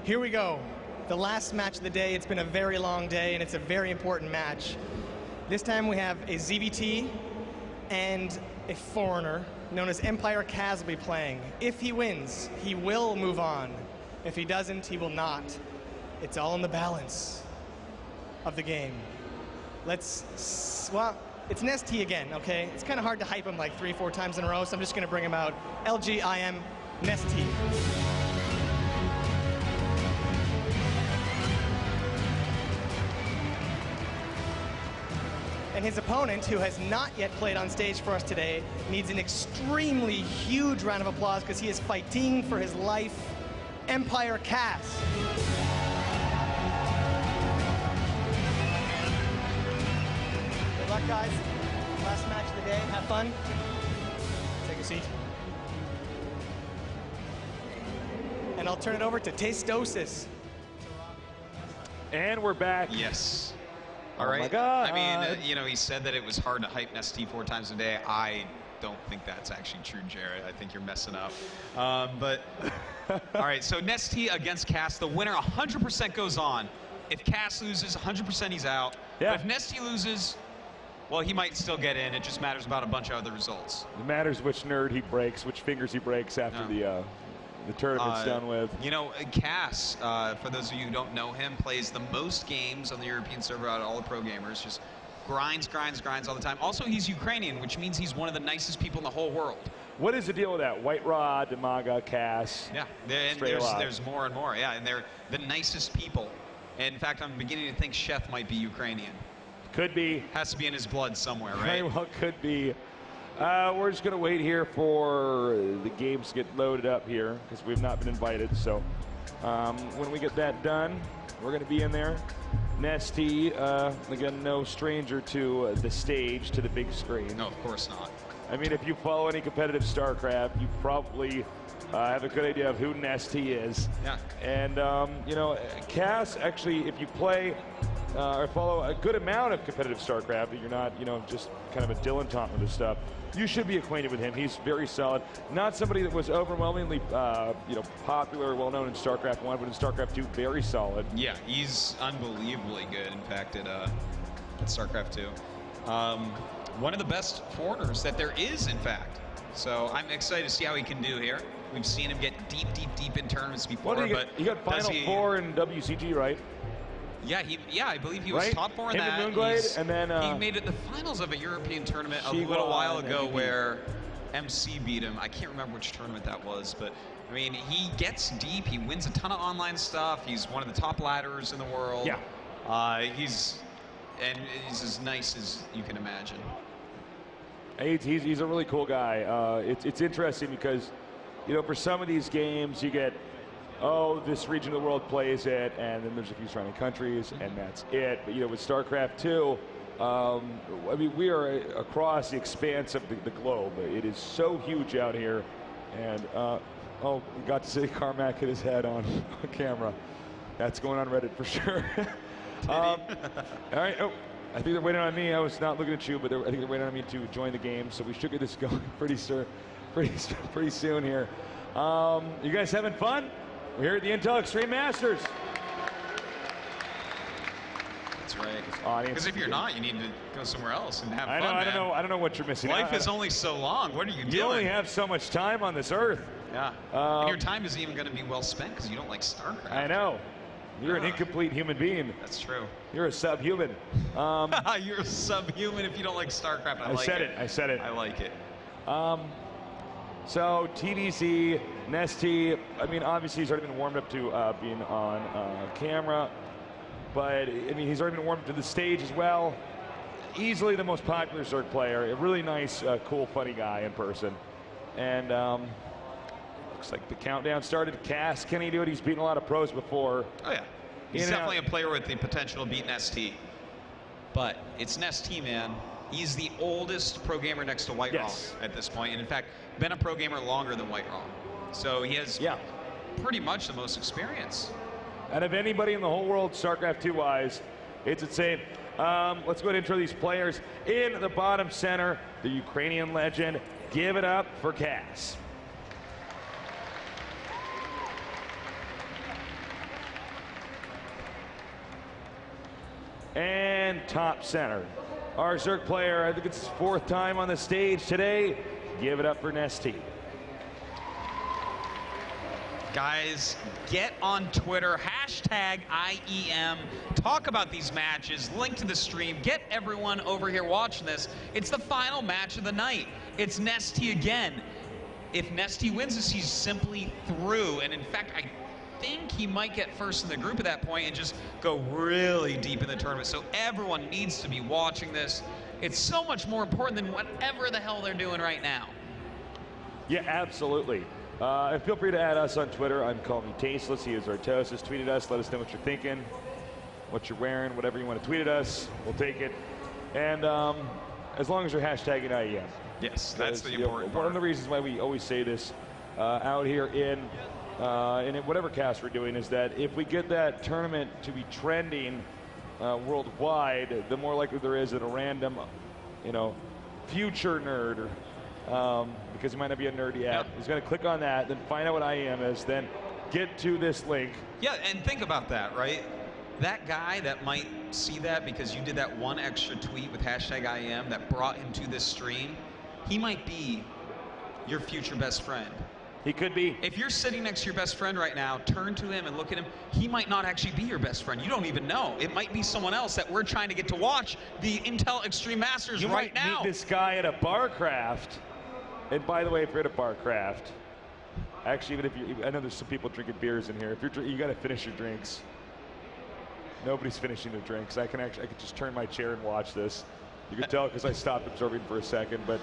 Here we go. The last match of the day. It's been a very long day, and it's a very important match. This time we have a ZBT and a foreigner known as EmpireKas will be playing. If he wins, he will move on. If he doesn't, he will not. It's all in the balance of the game. Well, it's NesTea again, okay? It's kind of hard to hype him like 3-4 times in a row, so I'm just going to bring him out. LG, IEM, NesTea. And his opponent, who has not yet played on stage for us today, needs an extremely huge round of applause because he is fighting for his life, EmpireKas. Good luck, guys. Last match of the day. Have fun. Take a seat. And I'll turn it over to Tastosis. And we're back. Yes. All right. My God. I mean, you know, he said that it was hard to hype NesTea 4 times a day. I don't think that's actually true, Jared. I think you're messing up. But all right, so NesTea against Kas. The winner 100% goes on. If Kas loses, 100% he's out. Yeah. But if NesTea loses, well, he might still get in. It just matters about a bunch of other results. It matters which nerd he breaks, which fingers he breaks after the tournament's done with. You know, Kas, for those of you who don't know him, plays the most games on the European server out of all the pro gamers. Just grinds all the time. Also, he's Ukrainian, which means he's one of the nicest people in the whole world. What is the deal with that? White Rod, Demaga, Kas. Yeah, and there's more and more. Yeah, and they're the nicest people. And in fact, I'm beginning to think Sheth might be Ukrainian. Could be. Has to be in his blood somewhere, right? Very well could be. We're just going to wait here for the games to get loaded up here because we've not been invited. So when we get that done, we're going to be in there. NesTea, again, no stranger to the stage, to the big screen. No, of course not. I mean, if you follow any competitive Starcraft, you probably have a good idea of who NesTea is. Yeah. And, you know, Kas, actually, if you play or follow a good amount of competitive Starcraft, and you're not, you know, just kind of a dilettante with this stuff, you should be acquainted with him. He's very solid. Not somebody that was overwhelmingly, you know, popular, well-known in Starcraft 1, but in Starcraft 2, very solid. Yeah, he's unbelievably good, in fact, at Starcraft 2. One of the best foreigners that there is, in fact. So I'm excited to see how he can do here. We've seen him get deep in tournaments before. Well, he got Final Four in WCG, right? Yeah, I believe he was top 4 in that. Moonglade, and then he made it the finals of a European tournament a little while ago where MC beat him. I can't remember which tournament that was, but I mean, he gets deep. He wins a ton of online stuff. He's one of the top ladders in the world. Yeah. He's as nice as you can imagine. He's a really cool guy. It's interesting because, you know, for some of these games you get, oh, this region of the world plays it, and then there's a few surrounding countries, and that's it. But, you know, with StarCraft 2, I mean, we are across the expanse of the globe. It is so huge out here. And, oh, we got to see Carmack hit his head on camera. That's going on Reddit for sure. All right. Oh, I think they're waiting on me. I was not looking at you, but I think they're waiting on me to join the game. So we should get this going pretty soon here. You guys having fun? We're here at the Intel Extreme Masters. That's right. Because if you're not, you need to go somewhere else and have fun. I don't know what you're missing. Life is only so long. What are you doing? You only have so much time on this earth. Yeah. And your time isn't even going to be well spent because you don't like StarCraft. I know. You're an incomplete human being. That's true. You're a subhuman. You're a subhuman if you don't like StarCraft. I said it. I like it. So TDC, NesTea, I mean, obviously he's already been warmed up to being on camera, but I mean, he's already been warmed up to the stage as well. Easily the most popular Zerg player, a really nice, cool, funny guy in person. And looks like the countdown started. Kas, can he do it? He's beaten a lot of pros before. Oh yeah, he's definitely a player with the potential to beat NesTea. But it's NesTea, man. He's the oldest pro gamer next to White Raw at this point, and in fact, been a pro gamer longer than White Raw. So he has pretty much the most experience. And of anybody in the whole world, StarCraft 2-wise, it's insane. Let's go ahead and intro these players. In the bottom center, the Ukrainian legend. Give it up for Kas. And top center. Our Zerg player, I think it's his 4th time on the stage today. Give it up for NesTea. Guys, get on Twitter, hashtag IEM, talk about these matches, link to the stream, get everyone over here watching this. It's the final match of the night. It's NesTea again. If NesTea wins this, he's simply through, and in fact, I think he might get first in the group at that point and just go really deep in the tournament. So everyone needs to be watching this. It's so much more important than whatever the hell they're doing right now. Yeah, absolutely. And feel free to add us on Twitter. I'm Call Me Tasteless. He is Artosis. Tweet at us. Let us know what you're thinking, what you're wearing, whatever you want to tweet at us. We'll take it. And as long as you're hashtagging IEM. Yes, that's the important part. One of the reasons why we always say this out here in whatever cast we're doing is that if we get that tournament to be trending worldwide, the more likely there is that a random, future nerd, because he might not be a nerd yet, he's going to click on that, then find out what IEM is, then get to this link. Yeah, and think about that, right? That guy that might see that because you did that one extra tweet with hashtag IEM that brought him to this stream, he might be your future best friend. He could be. If you're sitting next to your best friend right now, turn to him and look at him. He might not actually be your best friend. You don't even know. It might be someone else that we're trying to get to watch the Intel Extreme Masters right now. You might meet this guy at a Barcraft. And by the way, if you're at a Barcraft, actually, even if I know there's some people drinking beers in here. If you got to finish your drinks. Nobody's finishing their drinks. I could just turn my chair and watch this. You can tell because I stopped observing for a second, but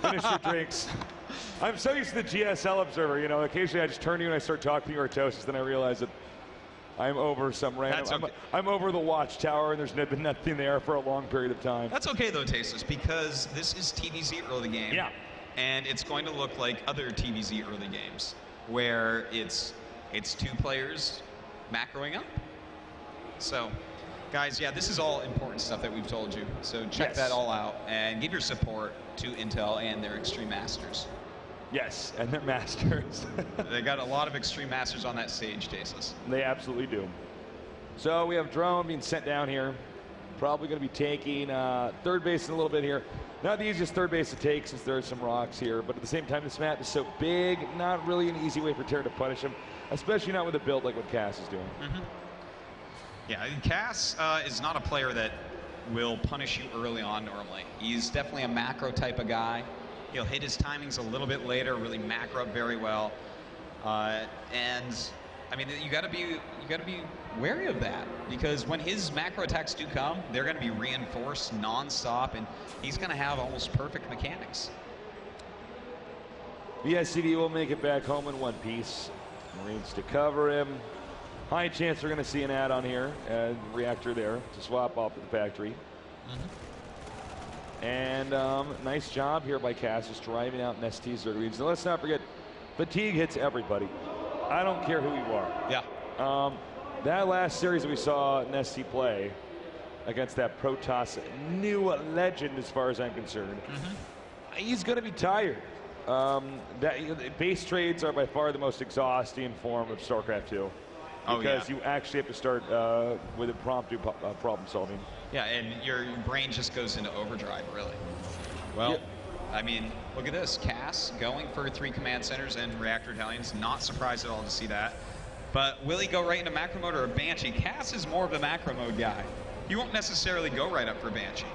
finish your drinks. I'm so used to the GSL observer, occasionally I just turn to you and I start talking to you, Artosis, then I realize that I'm over some random, okay. I'm over the watchtower and there's been nothing there for a long period of time. That's okay though, Tasteless, because this is TVZ early game. Yeah. And it's going to look like other TVZ early games, where it's 2 players macroing up. So, guys, yeah, this is all important stuff that we've told you. So check that all out and give your support to Intel and their Extreme Masters. Yes, and their Masters. They got a lot of Extreme Masters on that stage, Tasteless. They absolutely do. So we have Drone being sent down here. Probably going to be taking third base in a little bit here. Not the easiest third base to take since there are some rocks here, but at the same time, this map is so big, not really an easy way for Terra to punish him, especially not with a build like what Cass is doing. Yeah, Cass is not a player that will punish you early on normally. He's definitely a macro type of guy. He'll hit his timings a little bit later, really macro up very well. And I mean, you gotta be wary of that, because when his macro attacks do come, they're gonna be reinforced non-stop, and he's gonna have almost perfect mechanics. The SCD will make it back home in one piece. Marines to cover him. High chance we're going to see an add-on here, and reactor there to swap off to the factory. And nice job here by Cass, just driving out NesTea's Zerglings. Now let's not forget, fatigue hits everybody. I don't care who you are. Yeah. That last series that we saw NesTea play against that Protoss new legend, as far as I'm concerned, he's going to be tired. Base trades are by far the most exhausting form of StarCraft 2. Because you actually have to start with impromptu problem solving. Yeah, and your brain just goes into overdrive, really. Well, I mean, look at this. Cass going for 3 command centers and reactor battalions. Not surprised at all to see that. But will he go right into macro mode or a Banshee? Cass is more of the macro mode guy. He won't necessarily go right up for Banshee.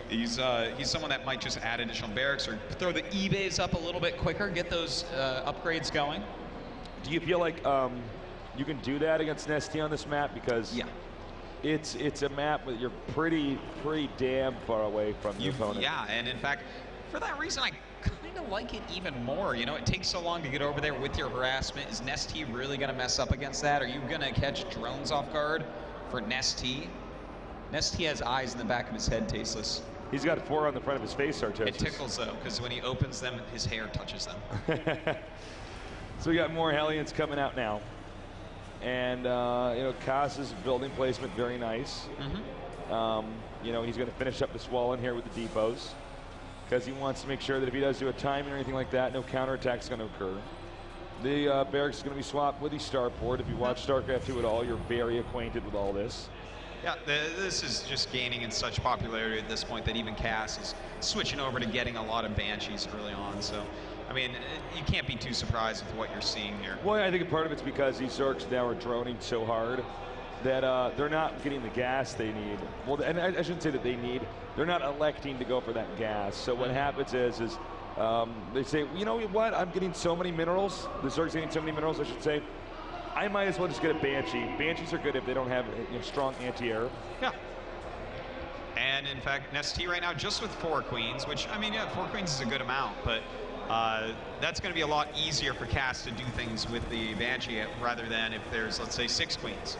He's someone that might just add additional barracks or throw the E-bays up a little bit quicker, get those upgrades going. Do you feel like you can do that against NesTea on this map? Because it's a map that you're pretty damn far away from your opponent. Yeah, and in fact, for that reason, I kind of like it even more. It takes so long to get over there with your harassment. Is NesTea really going to mess up against that? Are you going to catch drones off guard for NesTea? NesTea has eyes in the back of his head, Tasteless. He's got 4 on the front of his face, Artosis. It tickles, though, because when he opens them, his hair touches them. So we got more Hellions coming out now. And, Cass's building placement, very nice. He's going to finish up this wall in here with the depots, because he wants to make sure that if he does do a timing or anything like that, no counterattack is going to occur. The barracks is going to be swapped with the starport. If you watch StarCraft 2 at all, you're very acquainted with all this. Yeah, this is just gaining in such popularity at this point that even Cass is switching over to getting a lot of Banshees early on. So, I mean, you can't be too surprised with what you're seeing here. Well, I think part of it's because these Zergs now are droning so hard that they're not getting the gas they need. Well, and I shouldn't say that they need. They're not electing to go for that gas. So what happens is they say, you know what? I'm getting so many minerals. The Zerg's getting so many minerals, I should say. I might as well just get a Banshee. Banshees are good if they don't have strong anti-air. Yeah. And in fact, NesTea right now just with 4 queens, which, I mean, yeah, 4 queens is a good amount, but that's going to be a lot easier for Cass to do things with the Banshee rather than if there's, let's say, 6 queens.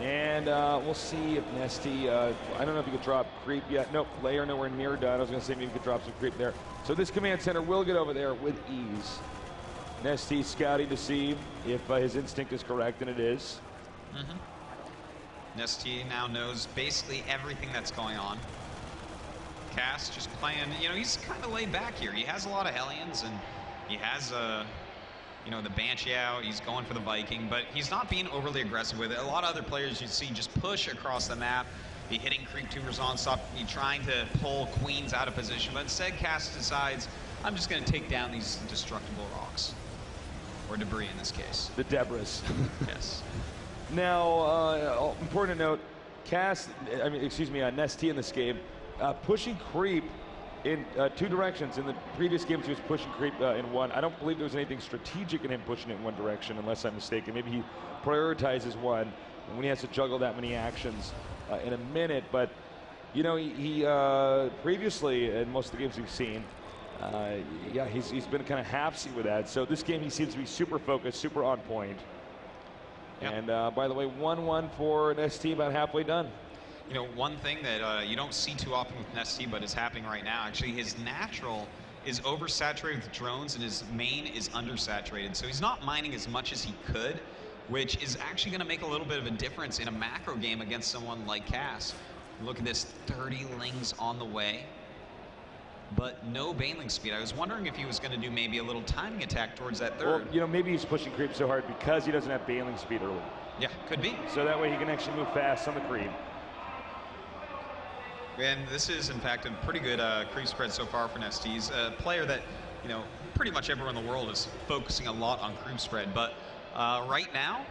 And we'll see if NesTea, I don't know if you could drop creep yet. Nope, layer nowhere near done. I was going to say maybe you could drop some creep there. So this command center will get over there with ease. NesTea scouting to see if his instinct is correct, and it is. NesTea now knows basically everything that's going on. Cass just playing, you know, he's kind of laid back here. He has a lot of Hellions, and he has, you know, the Banshee out. He's going for the Viking, but he's not being overly aggressive with it. A lot of other players you see just push across the map, be hitting creep tubers on stop, be trying to pull queens out of position, but instead Cass decides, I'm just going to take down these destructible rocks. Or debris in this case. The debris. Yes. Now, important to note, NesTea in this game, pushing creep in 2 directions. In the previous games, he was pushing creep in 1. I don't believe there was anything strategic in him pushing it in 1 direction, unless I'm mistaken. Maybe he prioritizes 1 when he has to juggle that many actions in a minute. But, you know, he previously, in most of the games we've seen, yeah, he's been kind of hapsy with that. So this game, he seems to be super focused, super on point. Yep. And by the way, 1-1 for NesTea, about halfway done. You know, one thing that you don't see too often with NesTea, but is happening right now, actually, his natural is oversaturated with drones and his main is undersaturated. So he's not mining as much as he could, which is actually going to make a little bit of a difference in a macro game against someone like Cass. Look at this, 30 lings on the way, but no Baneling speed. I was wondering if he was going to do maybe a little timing attack towards that 3rd. Or, you know, maybe he's pushing creep so hard because he doesn't have Baneling speed early. Yeah, could be. So that way he can actually move fast on the creep. And this is, in fact, a pretty good creep spread so far for NesTea. He's a player that, you know, pretty much everyone in the world is focusing a lot on creep spread. But right now,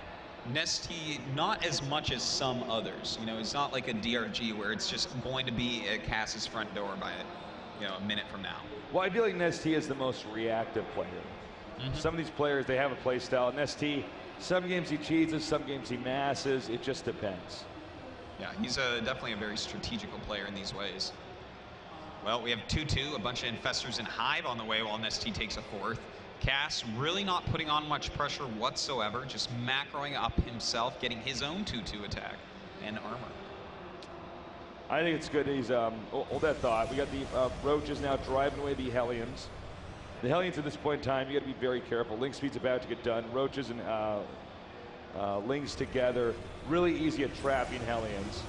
NesTea, not as much as some others. You know, it's not like a DRG where it's just going to be at Cass's front door by a minute from now. Well, I feel like NesTea is the most reactive player. Some of these players, they have a play style. NesTea, some games he cheeses, some games he masses. It just depends. Yeah, he's definitely a very strategical player in these ways. Well, we have 2-2, a bunch of Infestors and Hive on the way while NesTea takes a 4th. Cass really not putting on much pressure whatsoever, just macroing up himself, getting his own 2-2 attack and armor. I think it's good he's, hold that thought. We got the Roaches now driving away the Hellions. The Hellions at this point in time, you got to be very careful. Link speed's about to get done. Roaches and Lings together, really easy at trapping Hellions.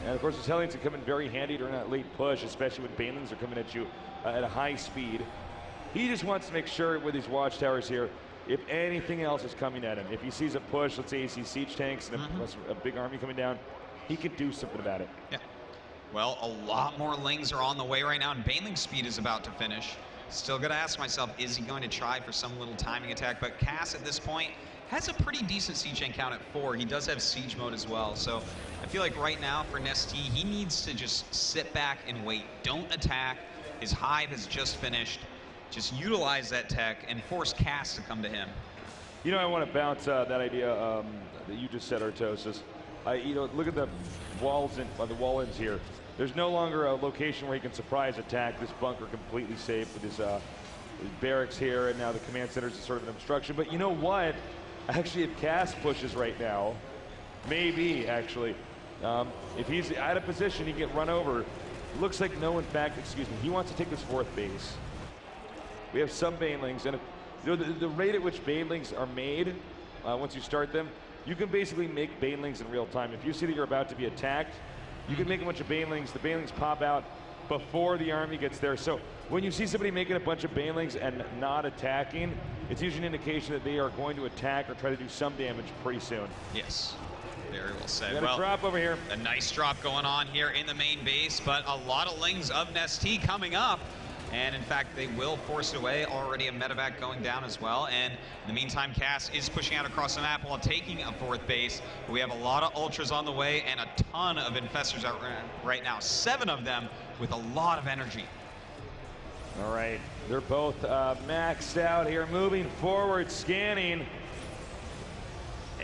And of course, those Hellions can come in very handy during that late push, especially when Banelings are coming at you at a high speed. He just wants to make sure with these watchtowers here, if anything else is coming at him, if he sees a push, let's say he sees siege tanks and a big army coming down, he can do something about it. Yeah. Well, a lot more Lings are on the way right now, and Baneling speed is about to finish. Still got to ask myself, is he going to try for some little timing attack? But Cass at this point has a pretty decent siege tank count at 4. He does have siege mode as well. So I feel like right now for NesTea, he needs to just sit back and wait. Don't attack. His Hive has just finished. Just utilize that tech and force Cass to come to him. You know, I want to bounce that idea that you just said, Artosis. You know, look at the walls the wall ends here. There's no longer a location where he can surprise attack this bunker completely safe with his barracks here, and now the command center is sort of an obstruction. But you know what? Actually, if Cass pushes right now, maybe actually, if he's out of position, he can get run over. Looks like no, in fact, excuse me, he wants to take this 4th base. We have some Banelings, and you know, the rate at which Banelings are made, once you start them, you can basically make Banelings in real time. If you see that you're about to be attacked, you can make a bunch of Banelings. The Banelings pop out before the army gets there. So when you see somebody making a bunch of Banelings and not attacking, it's usually an indication that they are going to attack or try to do some damage pretty soon. Yes. Very well said. Got a drop over here. A nice drop going on here in the main base, but a lot of Lings of NesTea coming up. And in fact, they will force it away. Already a medevac going down as well. And in the meantime, Cass is pushing out across the map while taking a 4th base. But we have a lot of Ultras on the way and a ton of Infestors out right now. 7 of them with a lot of energy. All right, they're both maxed out here, moving forward, scanning.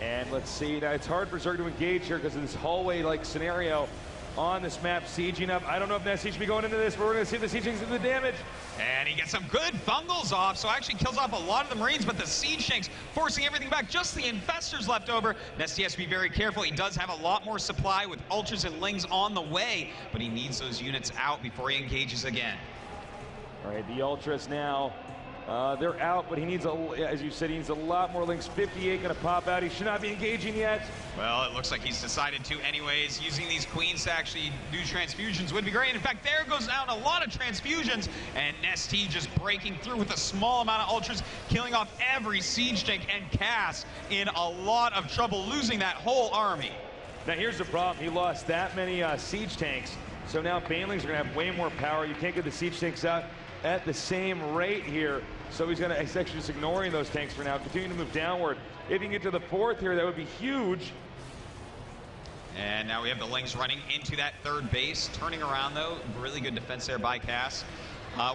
And let's see, now it's hard for Zerg to engage here because of this hallway-like scenario on this map, sieging up. I don't know if NesTea should be going into this, but we're going to see the sieging do the damage. And he gets some good fungals off, so actually kills off a lot of the Marines, but the siege tanks forcing everything back. Just the Infestors left over. NesTea has to be very careful. He does have a lot more supply with Ultras and Lings on the way, but he needs those units out before he engages again. All right, the Ultras now, they're out, but he needs, as you said, he needs a lot more Lings. 58 going to pop out. He should not be engaging yet. Well, it looks like he's decided to anyways. Using these Queens to actually do transfusions would be great. In fact, there goes down a lot of transfusions, and NesTea just breaking through with a small amount of Ultras, killing off every siege tank, and Cass in a lot of trouble, losing that whole army. Now here's the problem. He lost that many siege tanks, so now Banelings are going to have way more power. You can't get the siege tanks out at the same rate here. So he's actually just ignoring those tanks for now, continuing to move downward. If he can get to the 4th here, that would be huge. And now we have the Lings running into that 3rd base. Turning around, though. Really good defense there by Cass.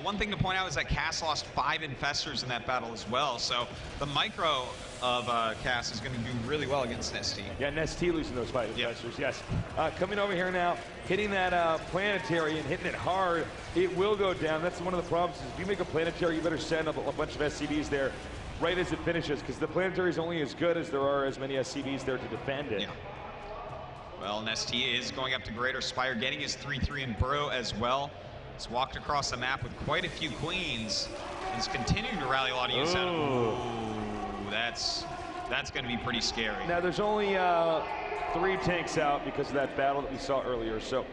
One thing to point out is that Cass lost 5 Infestors in that battle as well. So the micro of Cass is going to do really well against NesTea. Yeah, NesTea losing those 5 Infestors, yes. Coming over here now, hitting that planetary and hitting it hard, it will go down. That's one of the problems. Is if you make a planetary, you better send a bunch of SCVs there right as it finishes, because the planetary is only as good as there are as many SCVs there to defend it. Yeah. Well, NesTea is going up to Greater Spire, getting his 3-3 in Burrow as well. He's walked across the map with quite a few Queens. He's continuing to rally a lot of units out of him. Ooh, that's going to be pretty scary. Now, there's only 3 tanks out because of that battle that we saw earlier, so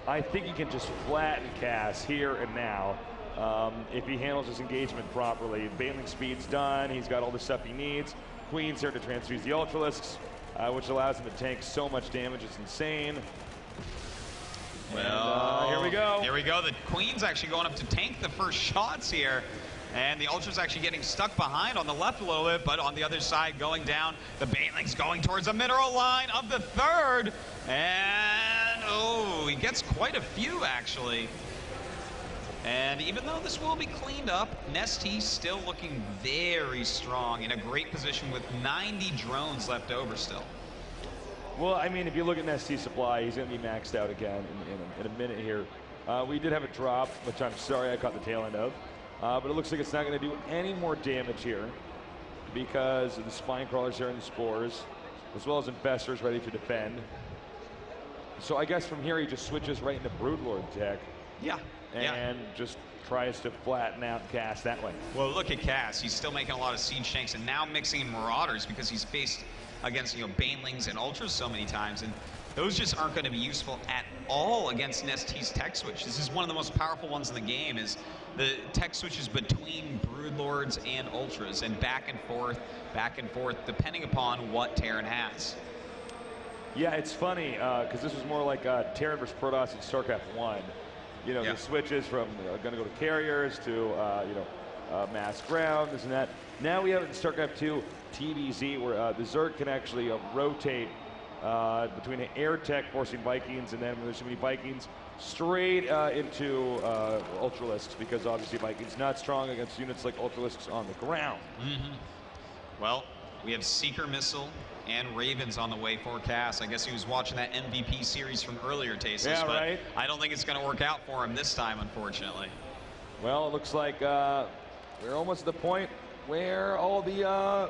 I think he can just flatten Cass here and now if he handles his engagement properly. Baneling speed's done. He's got all the stuff he needs. Queen's here to transfuse the Ultralisks, which allows him to tank so much damage. It's insane. Well, and, here we go. Here we go. The Queen's actually going up to tank the first shots here. And the Ultra's actually getting stuck behind on the left a little bit, but on the other side going down. The Baneling's going towards the mineral line of the 3rd. And, oh, he gets quite a few, actually. And even though this will be cleaned up, NesTea still looking very strong, in a great position with 90 drones left over still. Well, I mean, if you look at NesTea's supply, he's going to be maxed out again in a minute here. We did have a drop, which I'm sorry I caught the tail end of. But it looks like it's not going to do any more damage here because of the spine crawlers there and the spores, as well as Infestors ready to defend. So I guess from here he just switches right into Broodlord tech. Yeah. And just tries to flatten out Cass that way. Well, look at Cass. He's still making a lot of siege tanks and now mixing in Marauders because he's faced against, Banelings and Ultras so many times, and those just aren't going to be useful at all against NesTea's tech switch. This is one of the most powerful ones in the game, is the tech switches between Broodlords and Ultras, and back and forth, depending upon what Terran has. Yeah, it's funny, because this was more like Terran versus Protoss in Starcraft 1. The switches from going to go to carriers to, mass ground, this and that. Now we have it in Starcraft 2, TVZ, where the Zerg can actually rotate between an air tech forcing Vikings, and then when there's too many Vikings, straight into Ultralisks, because obviously Vikings not strong against units like Ultralisks on the ground. Well, we have Seeker Missile and Ravens on the way for Cass. I guess he was watching that MVP series from earlier, Tasis, yeah, but right. I don't think it's going to work out for him this time, unfortunately. Well, it looks like we're almost at the point where all the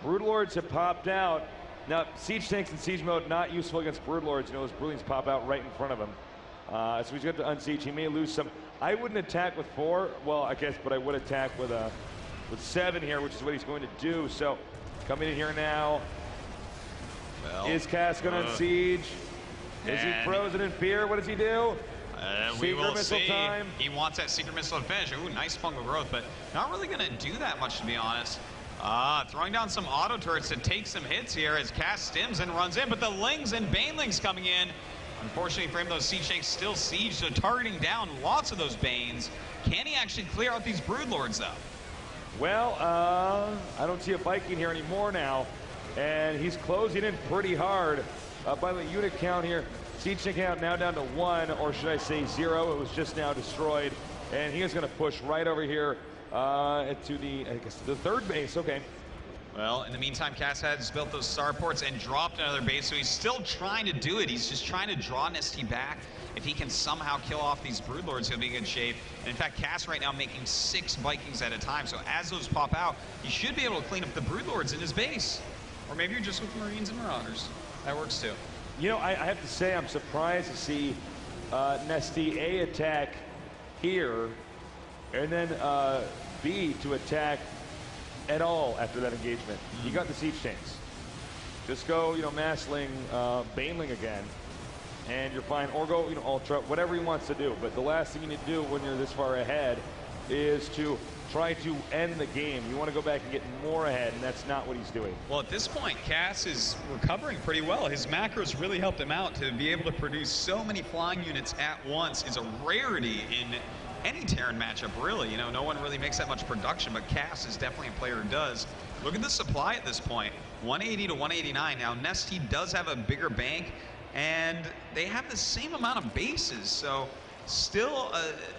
Broodlords have popped out. Now, siege tanks in siege mode not useful against Broodlords. Those Broodlings pop out right in front of him. So he's got to unsiege. He may lose some. I wouldn't attack with 4. Well, I guess, but I would attack with 7 here, which is what he's going to do. So coming in here now. Well, is Cass going to unsiege? Is he frozen in fear? What does he do? We will see. Time. He wants that Secret Missile to finish. Ooh, nice fungal growth, but not really going to do that much, to be honest. Throwing down some auto turrets to take some hits here as Cass stims and runs in, but the Lings and Banelings coming in. Unfortunately for him, those Siege Tanks still siege, so targeting down lots of those Banes. Can he actually clear out these Broodlords, though? Well, I don't see a Viking here anymore now, and he's closing in pretty hard. By the unit count here, Siege Tank count now down to 1, or should I say 0. It was just now destroyed, and he is going to push right over here to the, I guess, the third base. Okay. Well, in the meantime, Cass has built those starports and dropped another base, so he's still trying to do it. He's just trying to draw NesTea back. If he can somehow kill off these Broodlords, he'll be in good shape. And in fact, Cass right now making 6 Vikings at a time, so as those pop out, he should be able to clean up the Broodlords in his base. Or maybe you're just with Marines and Marauders. That works too. You know, I have to say I'm surprised to see NesTea A attack here, and then B to attack at all after that engagement. You got the Siege Tanks. Just go, you know, Massling, Baneling again, and you're fine. Or go, you know, Ultra, whatever he wants to do. But the last thing you need to do when you're this far ahead is to try to end the game. You want to go back and get more ahead, and that's not what he's doing. Well, at this point, Cass is recovering pretty well. His macros really helped him out. To be able to produce so many flying units at once is a rarity in any Terran matchup, really. You know, no one really makes that much production, but Cass is definitely a player who does. Look at the supply at this point, 180 to 189. Now, NesTea does have a bigger bank, and they have the same amount of bases, so still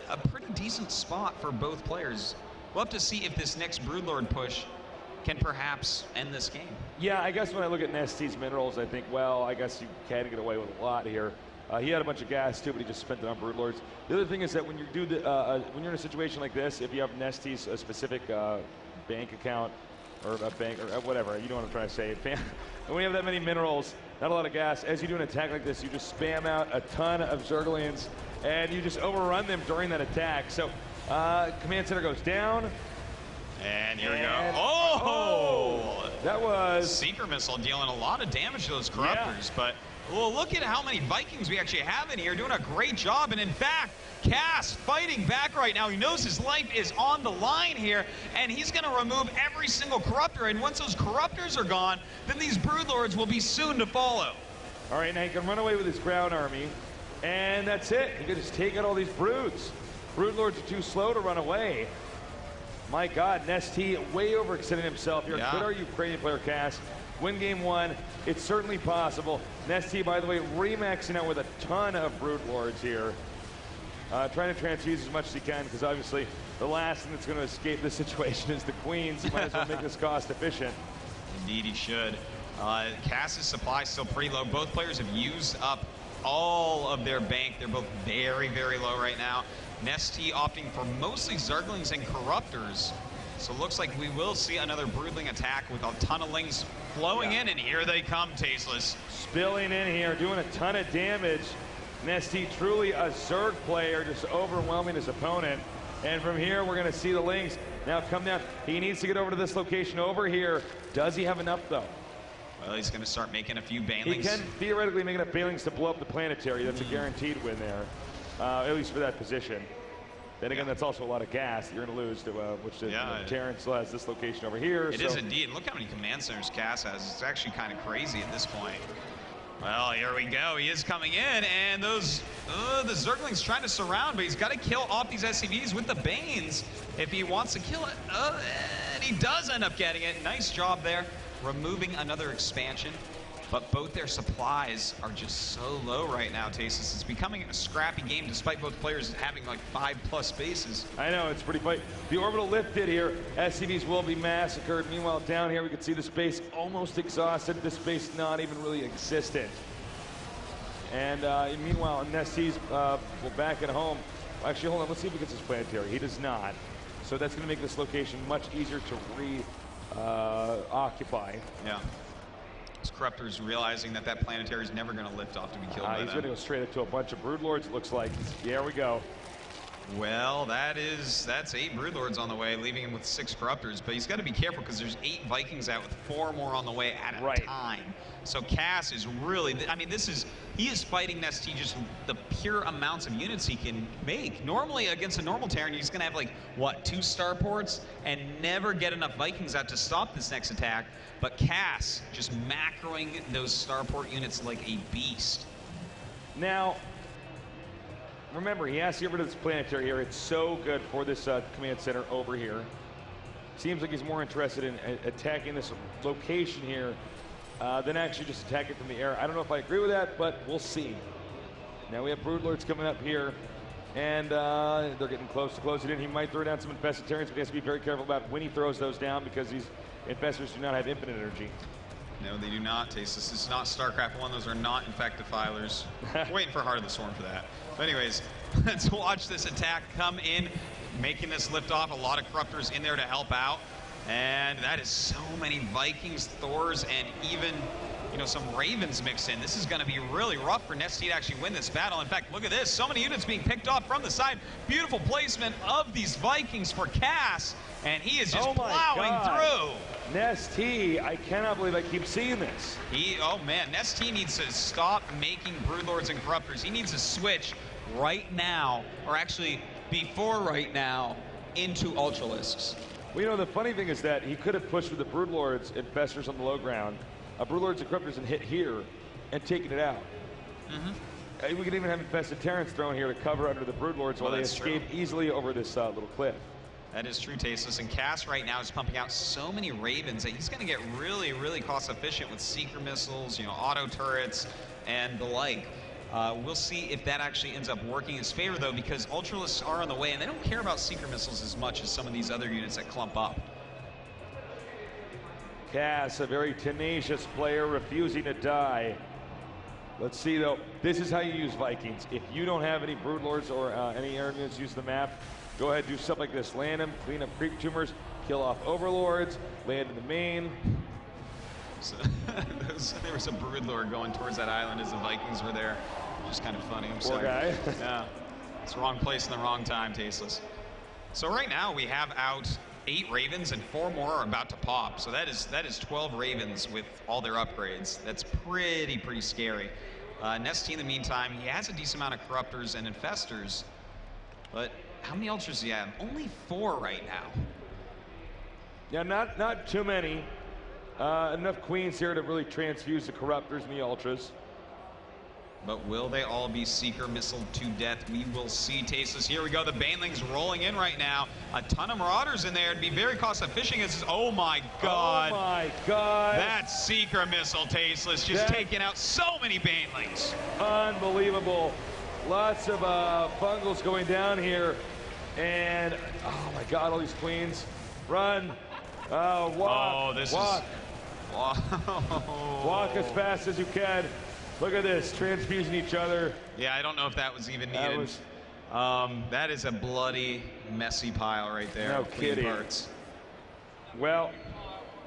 a pretty decent spot for both players. We'll have to see if this next Broodlord push can perhaps end this game. Yeah, I guess when I look at NesTea's minerals, I think, well, I guess you can get away with a lot here. He had a bunch of gas too, but he just spent it on Broodlords. The other thing is that when you do the, when you're in a situation like this, if you have NesTea's specific bank account or a bank or whatever, you know what I'm trying to say. And when you have that many minerals, not a lot of gas, as you do an attack like this, you just spam out a ton of Zerglians and you just overrun them during that attack. So command center goes down. And here we go. Oh! That was Seeker Missile dealing a lot of damage to those Corruptors, yeah. But well, look at how many Vikings we actually have in here, doing a great job. And in fact, Cass fighting back right now. He knows his life is on the line here, and he's going to remove every single Corruptor. And once those Corruptors are gone, then these Broodlords will be soon to follow. All right, now he can run away with his ground army, and that's it. He can just take out all these Broods. Broodlords are too slow to run away. My God, NesTea way overextending himself here. Yeah. Good our Ukrainian player Cass. Win game 1. It's certainly possible. NesTea, by the way, remaxing out with a ton of Broodlords here. Trying to transfuse as much as he can, because obviously the last thing that's going to escape this situation is the Queens. He might as well make this cost efficient. Indeed, he should. Cass's supply is still pretty low. Both players have used up all of their bank. They're both very, very low right now. NesTea opting for mostly Zerglings and Corruptors. So it looks like we will see another Broodling attack with a ton of Lings flowing in, and here they come, Tasteless. Spilling in here, doing a ton of damage. NesTea truly a Zerg player, just overwhelming his opponent. And from here, we're going to see the Lings now come down. He needs to get over to this location over here. Does he have enough, though? Well, he's going to start making a few Banelings. He can theoretically make enough Banelings to blow up the planetary. That's a guaranteed win there, at least for that position. Then again, that's also a lot of gas that you're going to lose to which the Terran still has this location over here. It is indeed. Look how many command centers Cass has. It's actually kind of crazy at this point. Well, here we go. He is coming in, and those the Zerglings trying to surround, but he's got to kill off these SCVs with the Banes if he wants to kill it. And he does end up getting it. Nice job there, removing another expansion. But both their supplies are just so low right now, Tasis. It's becoming a scrappy game despite both players having like 5+ bases. I know, it's pretty fight. The orbital lift hit here. SCVs will be massacred. Meanwhile, down here we can see the space almost exhausted. This space not even really existent. And meanwhile, NesTea's back at home. Actually, hold on. Let's see if he gets his planetary. He does not. So that's going to make this location much easier to occupy. Yeah. Corruptors realizing that that planetary is never going to lift off to be killed by He's going to go straight up to a bunch of Broodlords, it looks like. There we go. Well, that's 8 Broodlords on the way, leaving him with 6 Corruptors. But he's got to be careful because there's 8 Vikings out with 4 more on the way at a time. So Cass is really, I mean, he is fighting NesTea just the pure amounts of units he can make. Normally against a normal Terran, he's going to have like, what, 2 starports and never get enough Vikings out to stop this next attack. But Cass just macroing those starport units like a beast. Now, remember, he has to get rid of this planetary here. It's so good for this command center over here. Seems like he's more interested in attacking this location here than actually just attacking from the air. I don't know if I agree with that, but we'll see. Now we have Broodlords coming up here, and they're getting close to closing in. He might throw down some Infested Terrans, but he has to be very careful about when he throws those down because these Infestors do not have infinite energy. No, they do not, Taste. This is not StarCraft 1. Those are not Infectifilers. Waiting for Heart of the Swarm for that. But anyways, let's watch this attack come in, making this lift off. A lot of Corruptors in there to help out. And that is so many Vikings, Thors, and even, you know, some Ravens mixed in. This is going to be really rough for NesTea to actually win this battle. In fact, look at this. So many units being picked off from the side. Beautiful placement of these Vikings for Cass. And he is just plowing through. NesTea, I cannot believe I keep seeing this. Oh man, NesTea needs to stop making Broodlords and Corruptors. He needs to switch right now, or actually before right now, into Ultralisks. Well, you know, the funny thing is that he could have pushed with the Broodlords and Festers on the low ground, Broodlords and Corruptors, and hit here and taken it out. We could even have Infested Terrans thrown here to cover under the Broodlords while they escape easily over this little cliff. That is true, Tasteless. And Cass right now is pumping out so many Ravens that he's going to get really, really cost efficient with Seeker missiles, you know, auto turrets, and the like. We'll see if that actually ends up working in his favor, though, because Ultralisks are on the way, and they don't care about Seeker missiles as much as some of these other units that clump up. Cass, a very tenacious player, refusing to die. Let's see, though. This is how you use Vikings. If you don't have any Broodlords or any air units use the map, go ahead, do stuff like this. Land them, clean up creep tumors, kill off overlords, land in the main. So, there was a Broodlord going towards that island as the Vikings were there. Just kind of funny. I'm sorry. Poor guy. Yeah, it's the wrong place in the wrong time, Tasteless. So right now we have out 8 Ravens and 4 more are about to pop. So that is 12 Ravens with all their upgrades. That's pretty scary. NesTea in the meantime, he has a decent amount of Corruptors and Infestors, but how many Ultras do you have? Only 4 right now. Yeah, not too many. Enough Queens here to really transfuse the Corruptors and the Ultras. But will they all be Seeker missile to death? We will see, Tasteless. Here we go. The Banelings rolling in right now. A ton of Marauders in there. It'd be very cost efficient. Oh my God. Oh my God. That Seeker missile, Tasteless, just taking out so many Banelings. Unbelievable. Lots of bungles going down here. And, oh my God, all these Queens. Run. Walk. Walk. Walk as fast as you can. Look at this, transfusing each other. Yeah, I don't know if that was even needed. That is a bloody, messy pile right there. No kidding. Parts. Well,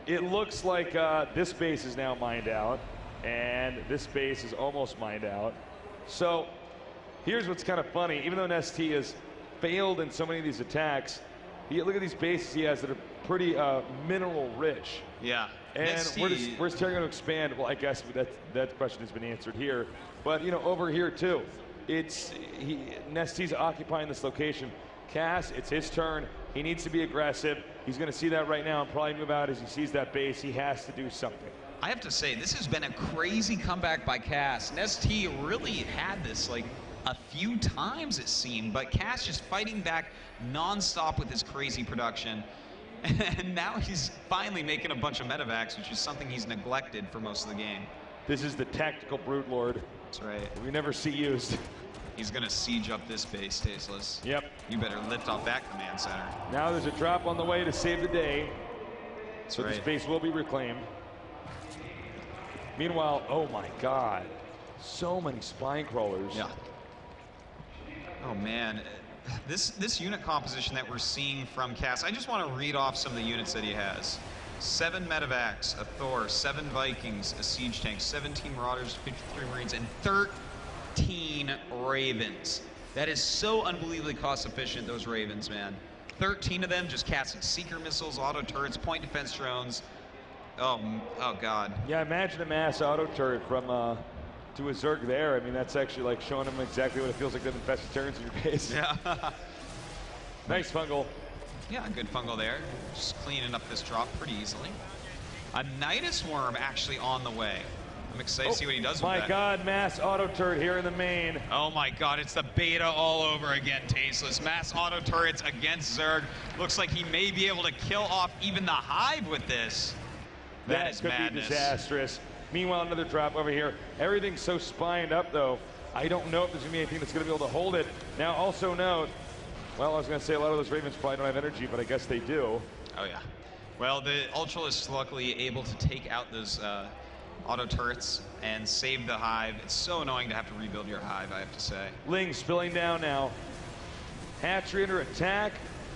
it looks like this base is now mined out, and this base is almost mined out. So here's what's kind of funny. Even though NesTea has failed in so many of these attacks, look at these bases he has that are pretty mineral rich. Yeah. And where's Terran going to expand? Well, I guess that question has been answered here. But, you know, over here, too, NesTea's occupying this location. Cass, it's his turn. He needs to be aggressive. He's going to see that right now and probably move out as he sees that base. He has to do something. I have to say, this has been a crazy comeback by Cass. NesTea really had this, like, a few times, it seemed. But Cass just fighting back nonstop with his crazy production. And now he's finally making a bunch of medevacs, which is something he's neglected for most of the game. This is the tactical Broodlord. That's right. We never see used. He's going to siege up this base, Tasteless. Yep. You better lift off that command center. Now there's a drop on the way to save the day. That's so right. This base will be reclaimed. Meanwhile, oh my God, so many spine crawlers. Yeah. Oh man. This unit composition that we're seeing from Cass, I just want to read off some of the units that he has. 7 medevacs, a Thor, 7 Vikings, a siege tank, 17 Marauders, 53 Marines, and 13 Ravens. That is so unbelievably cost efficient, those Ravens, man. 13 of them just casting seeker missiles, auto turrets, point defense drones. Oh God. Yeah, imagine a mass auto turret from to a Zerg there. I mean, that's actually like showing them exactly what it feels like to have infested turrets in your base. Yeah. Nice fungal. Yeah, good fungal there. Just cleaning up this drop pretty easily. A Nidus Worm actually on the way. I'm excited to see what he does with that. My God, mass auto turret here in the main. Oh my God, it's the beta all over again, Tasteless. Mass auto turrets against Zerg. Looks like he may be able to kill off even the Hive with this. That is could madness. be disastrous. Meanwhile, another drop over here. Everything's so spined up, though. I don't know if there's going to be anything that's going to be able to hold it. Now, also note, well, I was going to say a lot of those Ravens probably don't have energy, but I guess they do. Oh, yeah. Well, the Ultralists luckily able to take out those auto turrets and save the Hive. It's so annoying to have to rebuild your Hive, I have to say. Ling spilling down now. Hatchery under attack,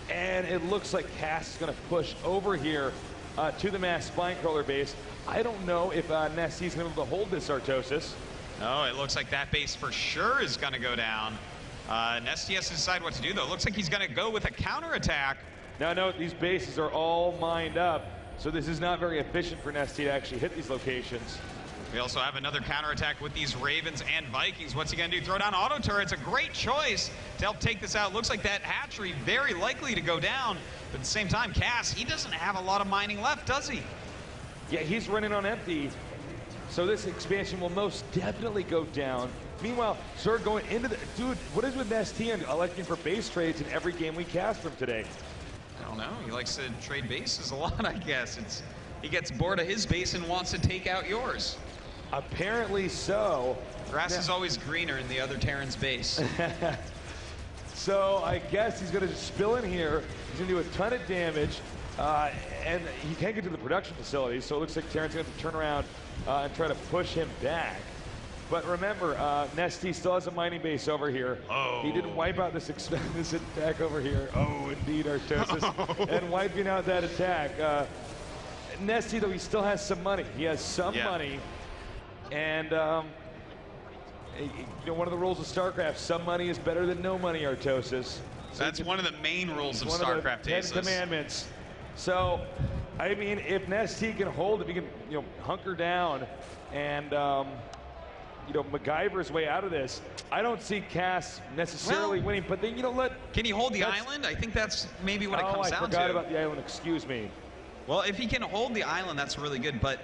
and it looks like Cass is going to push over here to the mass spine crawler base. I don't know if NesTea is going to be able to hold this Artosis. No, it looks like that base for sure is going to go down. NesTea has to decide what to do, though. It looks like he's going to go with a counterattack. Now note, these bases are all mined up, so this is not very efficient for NesTea to actually hit these locations. We also have another counterattack with these Ravens and Vikings. What's he going to do? Throw down auto turrets. A great choice to help take this out. Looks like that hatchery very likely to go down. But at the same time, Cass, he doesn't have a lot of mining left, does he? Yeah, he's running on empty. So this expansion will most definitely go down. Meanwhile, Zerg going into the... Dude, what is with NesTea and electing for base trades in every game we cast from today? I don't know. He likes to trade bases a lot, I guess. He gets bored of his base and wants to take out yours. Apparently so. Grass is always greener in the other Terran's base. So I guess he's going to just spill in here. He's going to do a ton of damage. And he can't get to the production facility, so it looks like Terran's going to have to turn around and try to push him back. But remember, NesTea still has a mining base over here. Oh. He didn't wipe out this attack over here. Oh, indeed, Artosis. And wiping out that attack. NesTea, though, he still has some money. He has some money. And, you know, one of the rules of Starcraft, some money is better than no money, Artosis. So that's one of the main rules of Starcraft. Starcraft, Ten Commandments. So, I mean, if NesTea can hold, if he can, you know, hunker down and, you know, MacGyver's way out of this, I don't see Cass necessarily winning. But then, you know, can he hold the island? I think that's maybe what it comes down to. Oh, I forgot about the island. Excuse me. Well, if he can hold the island, that's really good. But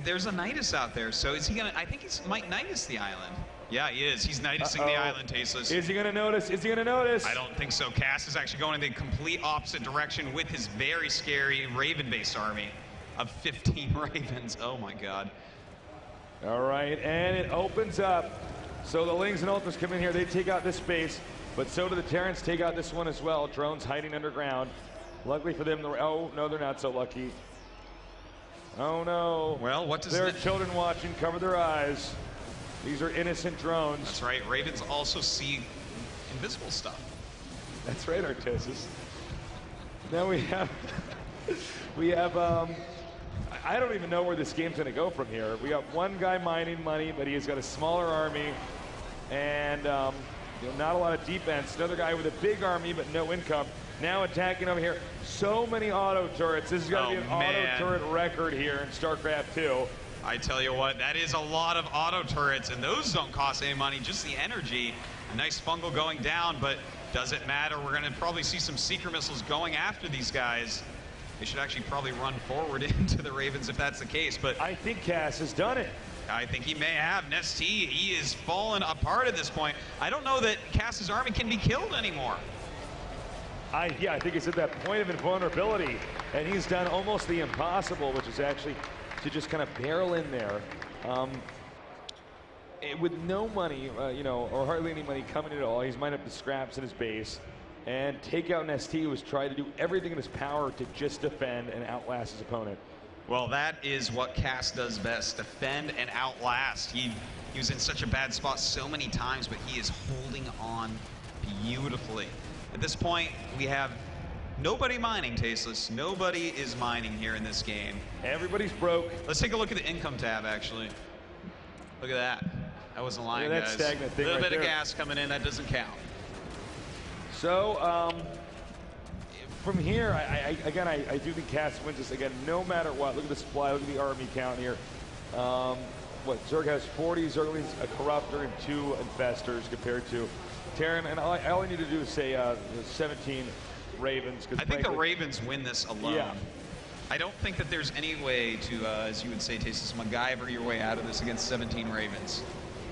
there's a Nidus out there, so is he gonna? I think he might Nidus the island. Yeah, he is. He's Nidusing the island, Tasteless. Is he gonna notice? Is he gonna notice? I don't think so. Cass is actually going in the complete opposite direction with his very scary Raven-based army of 15 Ravens. Oh my God. All right, and it opens up. So the Lings and Ultras come in here. They take out this base, but so do the Terrans take out this one as well. Drones hiding underground. Luckily for them, oh no, they're not so lucky. Oh no. Well, what does there are children watching? Cover their eyes. These are innocent drones. That's right. Ravens also see invisible stuff. That's right, Artosis. Now we have, I don't even know where this game's gonna go from here. We got one guy mining money, but he's got a smaller army, and you know, not a lot of defense. Another guy with a big army, but no income. Now attacking over here. So many auto turrets. This is gonna be an auto turret record here in StarCraft 2. I tell you what, that is a lot of auto turrets, and those don't cost any money, just the energy. A nice fungal going down, but doesn't matter. We're gonna probably see some seeker missiles going after these guys. They should actually probably run forward into the Ravens if that's the case, but I think Cass has done it. I think he may have. NesTea, he is fallen apart at this point. I don't know that Cass's army can be killed anymore. Yeah, I think it's at that point of invulnerability, and he's done almost the impossible, which is actually to just kind of barrel in there. With no money, you know, or hardly any money coming at all, he's mined up the scraps at his base, and take out NesTea, who was trying to do everything in his power to just defend and outlast his opponent. Well, that is what Cass does best, defend and outlast. He was in such a bad spot so many times, but he is holding on beautifully. At this point, we have nobody mining, Tasteless. Nobody is mining here in this game. Everybody's broke. Let's take a look at the income tab, actually. Look at that. That wasn't lying, that guys. stagnant thing A little right bit there. of gas coming in. That doesn't count. So, from here, I do think Cass wins this again, no matter what. Look at the supply, look at the army count here. Zerg has 40 Zerglings, a Corruptor, and 2 Infestors compared to Terran. And all I need to do is say 17 Ravens. I think the Ravens win this alone. Yeah. I don't think that there's any way to, as you would say, Tastes, MacGyver your way out of this against 17 Ravens.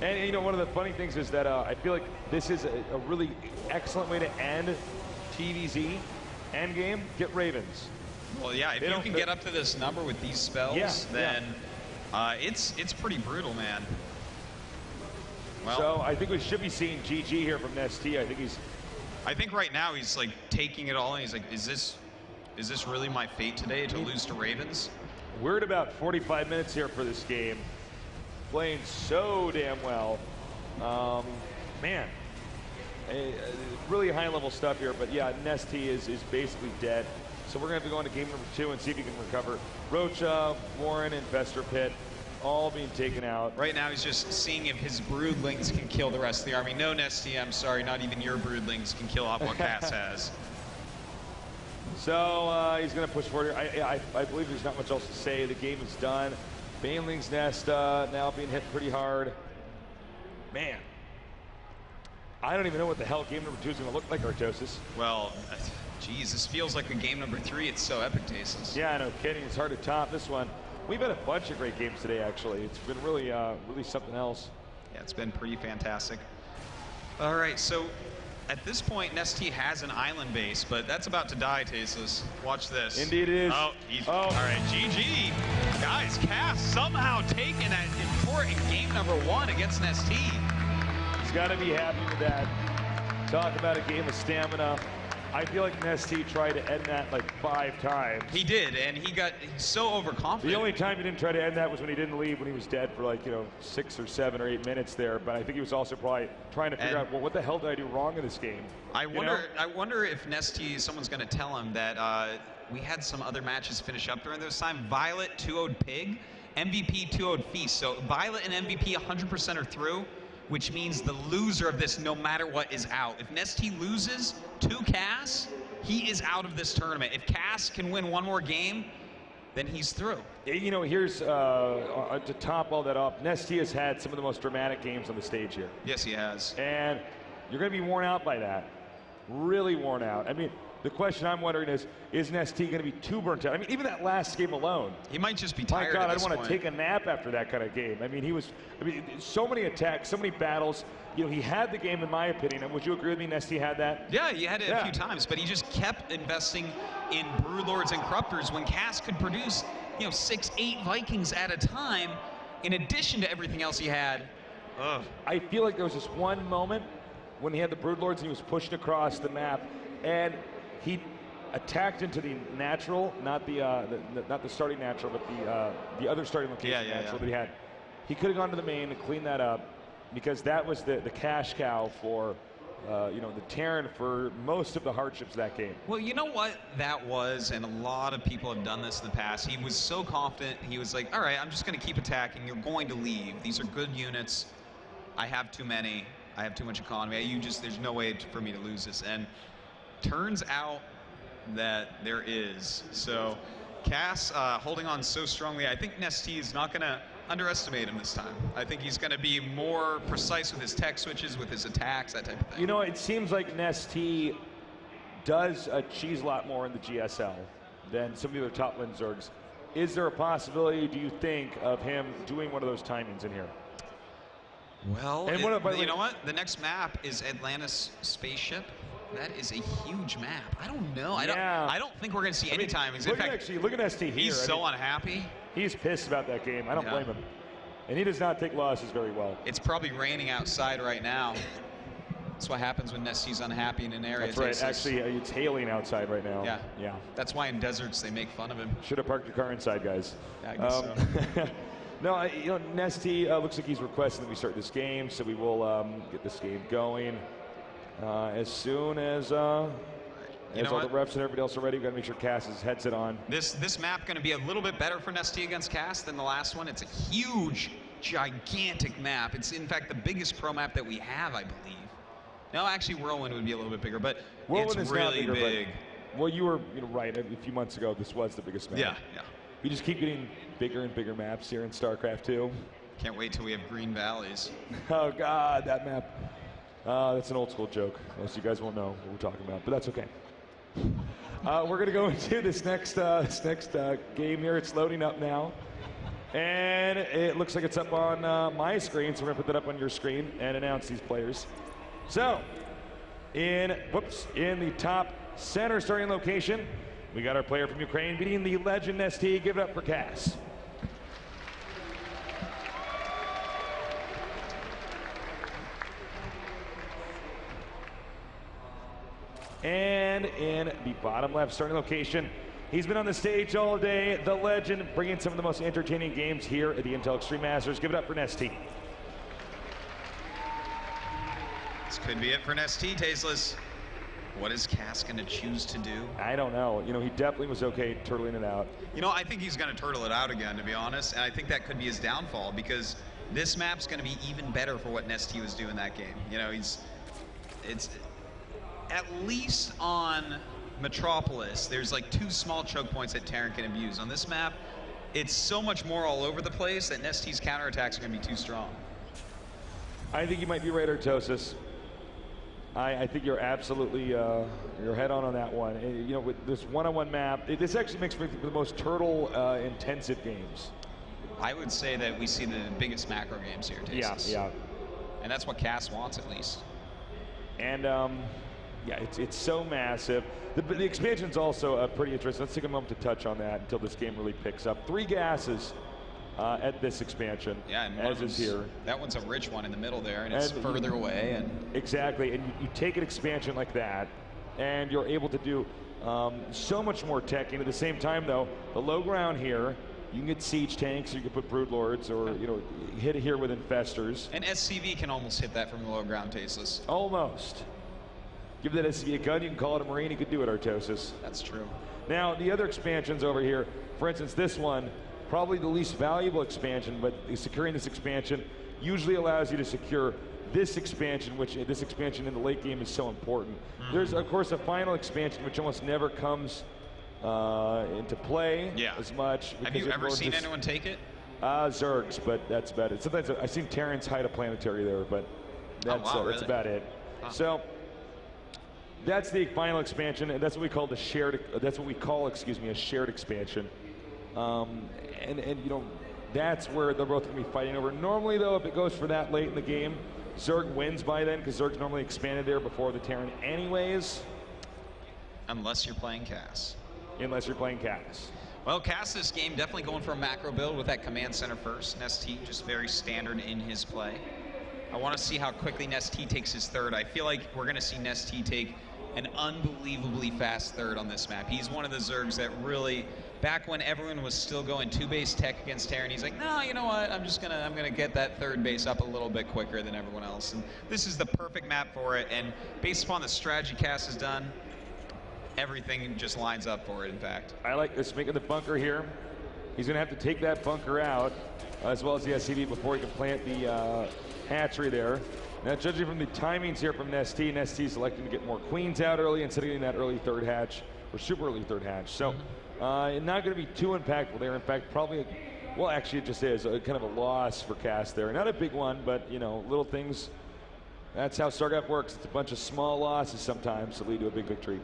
And, you know, one of the funny things is that I feel like this is a really excellent way to end TVZ. Endgame, get Ravens. Well, yeah, if you can get up to this number with these spells, then it's pretty brutal, man. Well, so I think we should be seeing GG here from NesTea. I think right now he's like taking it all, and he's like, is this really my fate today to lose to Ravens? We're at about 45 minutes here for this game. Playing so damn well. Man. Really high-level stuff here, but yeah, NesTea is basically dead. So we're going to have to go into game number 2 and see if he can recover. Rocha, Warren, Infestor Pit, all being taken out. Right now he's just seeing if his broodlings can kill the rest of the army. No, NesTea, I'm sorry, not even your broodlings can kill off what Cass has. So he's going to push forward here. I believe there's not much else to say. The game is done. Baneling's Nest now being hit pretty hard. Man. I don't even know what the hell game number 2 is going to look like, Artosis. Well, geez, this feels like a game number 3. It's so epic, Tastes. Yeah, no kidding. It's hard to top this one. We've had a bunch of great games today, actually. It's been really, really something else. Yeah, it's been pretty fantastic. All right, so at this point, NesTea has an island base, but that's about to die, Tastes. Watch this. Indeed it is. Oh, all right, GG. Guys, Cass somehow taking an important game number 1 against NesTea. Got to be happy with that. Talk about a game of stamina. I feel like NesTea tried to end that like 5 times. He did, and he's so overconfident. The only time he didn't try to end that was when he didn't leave, when he was dead for like, 6 or 7 or 8 minutes there. But I think he was also probably trying to figure out, well, what the hell did I do wrong in this game? I wonder if NesTea, someone's going to tell him that we had some other matches finish up during this time. Violet 2-0'd Pig, MVP 2-0'd Feast. So Violet and MVP 100% are through, which means the loser of this, no matter what, is out. If NesTea loses to Cass, he is out of this tournament. If Cass can win one more game, then he's through. You know, here's, to top all that off, NesTea has had some of the most dramatic games on the stage here. Yes, he has. And you're going to be worn out by that. Really worn out. I mean, the question I'm wondering is NesTea going to be too burnt out? I mean, even that last game alone. He might just be tired. My God, at this I want point. to take a nap after that kind of game. I mean, so many attacks, so many battles. You know, he had the game, in my opinion. And would you agree with me, NesTea had that? Yeah, he had it a few times, but he just kept investing in Broodlords and Corruptors when Cass could produce, 6, 8 Vikings at a time, in addition to everything else he had. Ugh. I feel like there was this one moment when he had the Broodlords and he was pushing across the map, and he attacked into the natural, not the starting natural, but the other starting location natural that he had. He could have gone to the main and cleaned that up, because that was the cash cow for the Terran for most of the hardships of that game. Well, you know what that was, and a lot of people have done this in the past. He was so confident. He was like, all right, I'm just going to keep attacking. You're going to leave. These are good units. I have too many. I have too much economy. There's no way for me to lose this. And turns out that there is. So Cass holding on so strongly. I think NesTea is not going to underestimate him this time. I think he's going to be more precise with his tech switches, with his attacks, that type of thing. You know, it seems like NesTea does cheese a lot more in the GSL than some of the other top lane Zergs. Is there a possibility, do you think, of him doing one of those timings in here? Well, you know what? The next map is Atlantis Spaceship. That is a huge map. I don't know. I don't think we're going to see any timings. In fact, look at NesTea here. He's so unhappy. He's pissed about that game. I don't blame him. And he does not take losses very well. It's probably raining outside right now. That's what happens when NesTea's unhappy in an area. That's right. Actually, it's hailing outside right now. Yeah. Yeah. That's why in deserts they make fun of him. Should have parked your car inside, guys. Yeah, I guess so. No, NesTea looks like he's requesting that we start this game, so we will get this game going as soon as all the refs and everybody else are ready. We've got to make sure Cass has headset on. This map going to be a little bit better for NesTea against Cass than the last one. It's a huge gigantic map. It's in fact the biggest pro map that we have, I believe. No, actually Whirlwind would be a little bit bigger, but Whirlwind it's is really bigger, big. Well, you were right. A few months ago, this was the biggest map. Yeah. We just keep getting bigger and bigger maps here in StarCraft 2. Can't wait till we have Green Valleys. Oh God, that map. That's an old school joke. Most of you guys won't know what we're talking about, but that's okay. We're gonna go into this next game here. It's loading up now, and it looks like it's up on my screen. So we're gonna put that up on your screen and announce these players. So, in the top center starting location, we got our player from Ukraine beating the legend NesTea. Give it up for Cass. And in the bottom left starting location, he's been on the stage all day, the legend, bringing some of the most entertaining games here at the Intel Extreme Masters. Give it up for NesTea. This could be it for NesTea, Tasteless. What is Cass going to choose to do? I don't know. You know, he definitely was okay turtling it out. You know, I think he's going to turtle it out again, to be honest, and I think that could be his downfall, because this map's going to be even better for what NesTea was doing that game. You know, it's at least on Metropolis, there's like 2 small choke points that Terran can abuse. On this map, it's so much more all over the place that NesTea's counterattacks are going to be too strong. I think you might be right, Artosis. I think you're absolutely you're head on that one. And, you know, with this one-on-one map, this actually makes for the most turtle-intensive games. I would say that we see the biggest macro games here, Tasteless. Yeah. And that's what Cass wants, at least. And yeah, it's so massive. The expansion's also pretty interesting. Let's take a moment to touch on that until this game really picks up. 3 gases at this expansion, yeah, and as is here. That one's a rich one in the middle there, and it's further away. And exactly, and you take an expansion like that, and you're able to do so much more tech. And at the same time, though, the low ground here, you can get siege tanks, or you can put brood lords, or you know, hit it here with infestors. And SCV can almost hit that from the low ground, Tasteless. Almost. Give that SCV a gun, you can call it a Marine, you could do it, Artosis. That's true. Now, the other expansions over here, for instance, this one, probably the least valuable expansion, but securing this expansion usually allows you to secure this expansion, which this expansion in the late game is so important. There's, of course, a final expansion, which almost never comes into play as much. Have you ever seen anyone take it? Zergs, but that's about it. Sometimes I've seen Terrans hide a planetary there, but that's, that's about it. So that's the final expansion, and that's what we call the shared. That's what we call, excuse me, a shared expansion. And you know, that's where they're both going to be fighting over. Normally, though, if it goes for that late in the game, Zerg wins by then, because Zerg's normally expanded there before the Terran anyways. Unless you're playing Cass. Unless you're playing Cass. Well, Cass this game definitely going for a macro build with that command center first. NesTea just very standard in his play. I want to see how quickly NesTea takes his third. I feel like we're going to see NesTea take an unbelievably fast third on this map. He's one of the Zergs that really, back when everyone was still going 2-base tech against Terran, he's like, no, you know what, I'm gonna get that third base up a little bit quicker than everyone else. And this is the perfect map for it, and based upon the strategy Cass has done, everything just lines up for it, in fact. I like this, making the bunker here. He's gonna have to take that bunker out, as well as the SCV, before he can plant the hatchery there. Now, judging from the timings here from NesTea, NesTea's electing to get more queens out early instead of getting that early third hatch, or super early third hatch. So, not going to be too impactful there. In fact, probably, well, actually, it just is a kind of a loss for Cass there. Not a big one, but, you know, little things. That's how Starcraft works. It's a bunch of small losses sometimes that lead to a big victory.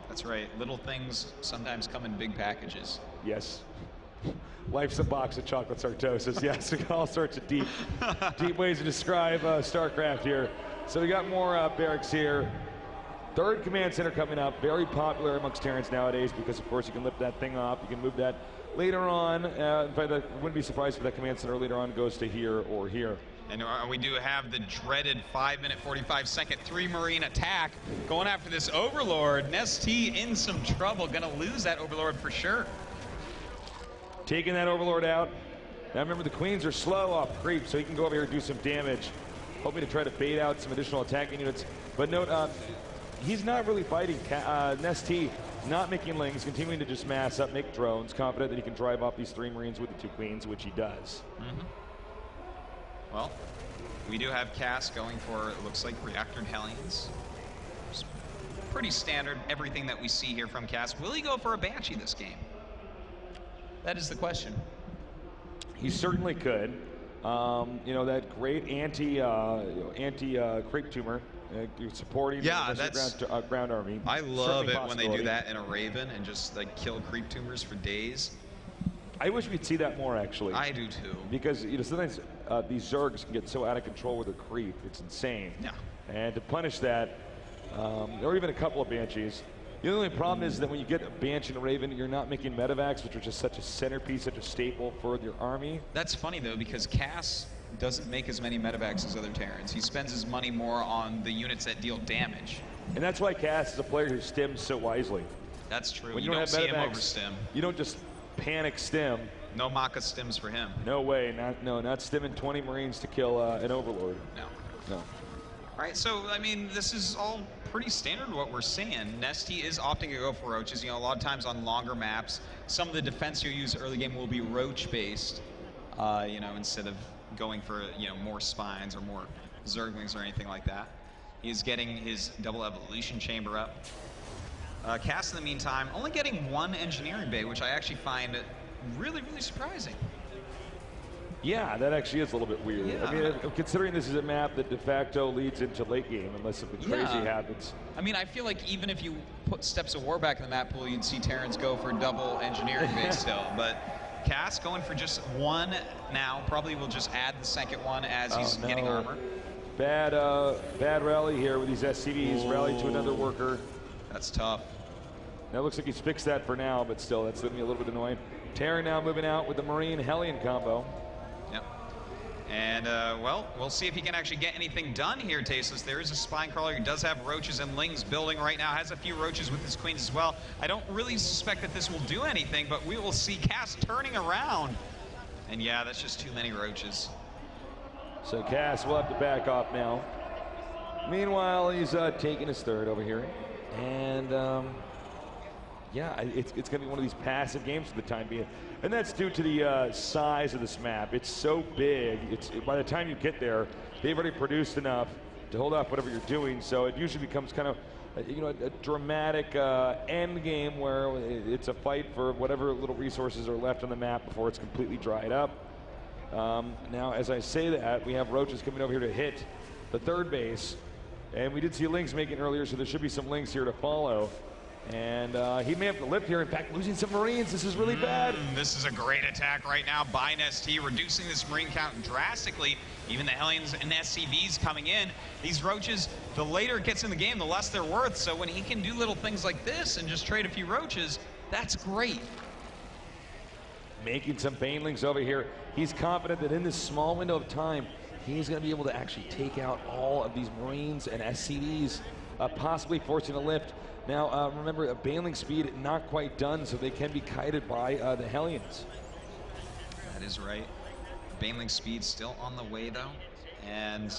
That's right. Little things sometimes come in big packages. Yes. Life's a box of chocolates, Artosis. Yes, all sorts of deep ways to describe StarCraft here. So we got more barracks here. Third command center coming up, very popular amongst Terrans nowadays, because of course you can lift that thing up. You can move that later on. In fact, I wouldn't be surprised if that command center later on goes to here or here. And we do have the dreaded 5-minute 45-second 3-Marine attack going after this Overlord. NesTea in some trouble, gonna lose that Overlord for sure. Taking that Overlord out. Now remember, the Queens are slow off creep, so he can go over here and do some damage, hoping to try to bait out some additional attacking units. But note, he's not really fighting. NesTea not making lings, continuing to just mass up, make drones, confident that he can drive off these 3 Marines with the 2 Queens, which he does. Well, we do have Cass going for, it looks like, reactored Hellions. It's pretty standard, everything that we see here from Cass. Will he go for a Banshee this game? That is the question. He certainly could. You know, that great anti-creep tumor supporting the ground army. I love it when they do that in a Raven and just like kill creep tumors for days. I wish we'd see that more, actually. I do too. Because you know sometimes these Zergs can get so out of control with their creep, it's insane. Yeah. And to punish that, or even a couple of Banshees. The only problem is that when you get a Banshee and a Raven, you're not making medevacs, which are just such a centerpiece, such a staple for your army. That's funny though, because Cass doesn't make as many medevacs as other Terrans. He spends his money more on the units that deal damage. And that's why Cass is a player who stims so wisely. That's true. When you don't see him over stim. You don't just panic stim. No Maka stims for him. No way. Not stimming 20 Marines to kill an Overlord. No. All right, so, I mean, this is all pretty standard what we're seeing. NesTea is opting to go for roaches. You know, a lot of times on longer maps, some of the defense you use early game will be roach-based, you know, instead of going for, you know, more spines or more Zerglings or anything like that. He's getting his double evolution chamber up. Cass, in the meantime, only getting one engineering bay, which I actually find really, really surprising. Yeah, that actually is a little bit weird. Yeah. I mean, considering this is a map that de facto leads into late game, unless something crazy happens. I mean, I feel like even if you put Steps of War back in the map pool, you'd see Terrans go for double engineering base still. But Cass going for just one now. Probably will just add the second one as he's getting armor. Bad rally here with these SCVs. Rally to another worker. That's tough. Now it looks like he's fixed that for now, but still, that's going to be a little bit annoying. Terran now moving out with the Marine Hellion combo. Yep. And, well, we'll see if he can actually get anything done here, Tasteless. There is a Spine Crawler who does have Roaches and Lings building right now, has a few Roaches with his Queens as well. I don't really suspect that this will do anything, but we will see Cass turning around. And yeah, that's just too many Roaches. So Cass will have to back off now. Meanwhile, he's taking his third over here. And, yeah, it's going to be one of these passive games for the time being. And that's due to the size of this map. It's so big. By the time you get there, they've already produced enough to hold off whatever you're doing. So it usually becomes kind of, you know, a dramatic end game where it's a fight for whatever little resources are left on the map before it's completely dried up. Now, as I say that, we have Roaches coming over here to hit the third base. And we did see Lings making earlier, so there should be some Lings here to follow. And he may have to lift here. In fact, losing some Marines. This is really bad. This is a great attack right now by NesTea, reducing this Marine count drastically. Even the Hellions and SCVs coming in. These Roaches, the later it gets in the game, the less they're worth. So when he can do little things like this and just trade a few Roaches, that's great. Making some Banelings over here. He's confident that in this small window of time, he's going to be able to actually take out all of these Marines and SCVs, possibly forcing a lift. Now, remember, Baneling speed not quite done, so they can be kited by the Hellions. That is right. Baneling speed still on the way, though. And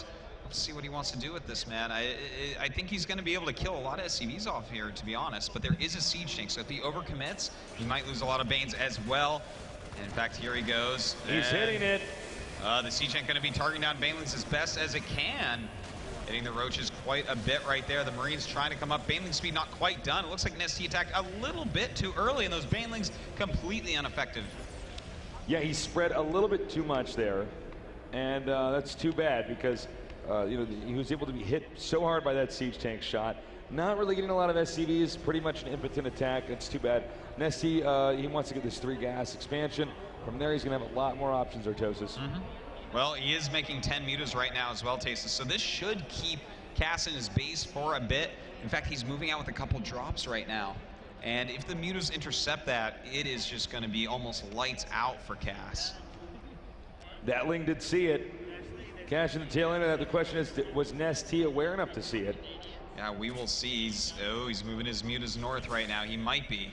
let's see what he wants to do with this, man. I think he's going to be able to kill a lot of SCVs off here, to be honest. But there is a siege tank, so if he overcommits, he might lose a lot of Banes as well. And in fact, here he goes. He's hitting it. The siege tank going to be targeting down Banelings as best as it can. Hitting the Roaches quite a bit right there. The Marines trying to come up. Baneling speed not quite done. It looks like NesTea attacked a little bit too early, and those Banelings completely ineffective. Yeah, he spread a little bit too much there, and that's too bad because you know, he was able to be hit so hard by that siege tank shot. Not really getting a lot of SCVs. Pretty much an impotent attack. That's too bad. NesTea, he wants to get this 3-gas expansion. From there, he's going to have a lot more options, Artosis. Well, he is making 10 mutas right now as well, Tasteless. So this should keep Cass in his base for a bit. In fact, he's moving out with a couple drops right now. And if the mutas intercept that, it is just going to be almost lights out for Cass. That Ling did see it. Cash in the tail end of that. The question is, was NesTea aware enough to see it? Yeah, we will see. He's moving his mutas north right now. He might be.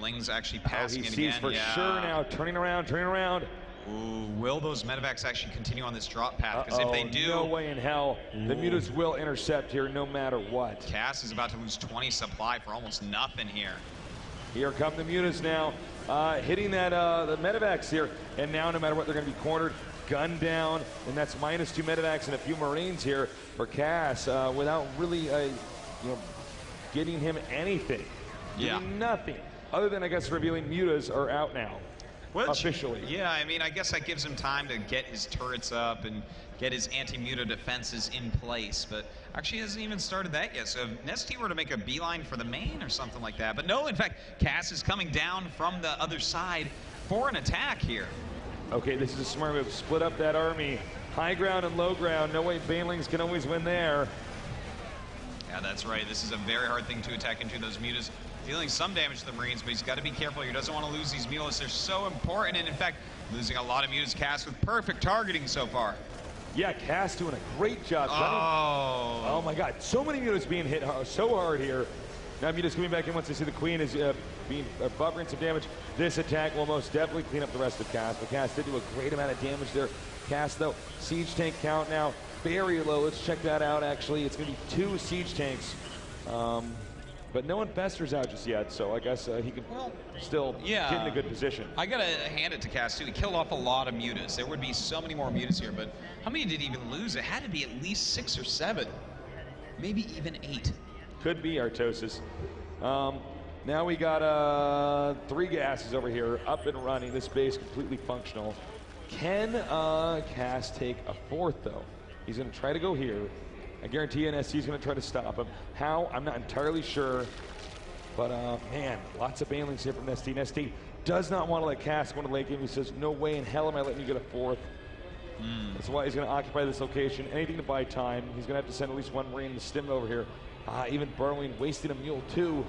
Ling's actually passing it again. He sees for sure now. Turning around, turning around. Ooh, will those medevacs actually continue on this drop path? Because if they do, no way in hell. The mutas will intercept here no matter what. Cass is about to lose 20 supply for almost nothing here. Here come the mutas now. hitting that the medevacs here, and now no matter what, they're going to be cornered, gunned down, and that's -2 medevacs and a few Marines here for Cass without really, getting him anything. Yeah. Doing nothing other than, I guess, revealing mutas are out now. Officially. Yeah, I mean, I guess that gives him time to get his turrets up and get his anti-muta defenses in place, but actually hasn't even started that yet. So if NesTea were to make a beeline for the main or something like that, but no, in fact, Cass is coming down from the other side for an attack here. Okay, this is a smart move. Split up that army. High ground and low ground. No way Banelings can always win there. Yeah, that's right. This is a very hard thing to attack into. Those mutas dealing some damage to the Marines, but he's got to be careful. He doesn't want to lose these mutas. They're so important, and in fact, losing a lot of mutas. Cass with perfect targeting so far. Yeah, Cass doing a great job. Oh my God, so many mutas being hit so hard here. Now mutas coming back in once they see the Queen is buffering some damage. This attack will most definitely clean up the rest of Cass, but Cass did do a great amount of damage there. Cass, though, siege tank count now very low. Let's check that out, actually. It's going to be 2 siege tanks. But no infestors out just yet, so I guess he can still get in a good position. I gotta hand it to Cass too. He killed off a lot of mutas. There would be so many more mutas here, but how many did he even lose? It had to be at least 6 or 7, maybe even 8. Could be Artosis. Now we got 3 gases over here, up and running. This base completely functional. Can Cass take a 4th though? He's gonna try to go here. I guarantee you NSC is going to try to stop him. How? I'm not entirely sure. But, man, lots of Banelings here from NesTea. NesTea does not want to let Cass go into late game. He says, no way in hell am I letting you get a 4th. That's why he's going to occupy this location. Anything to buy time. He's going to have to send at least 1 Marine to stim over here. Even burrowing, wasting a mule, too.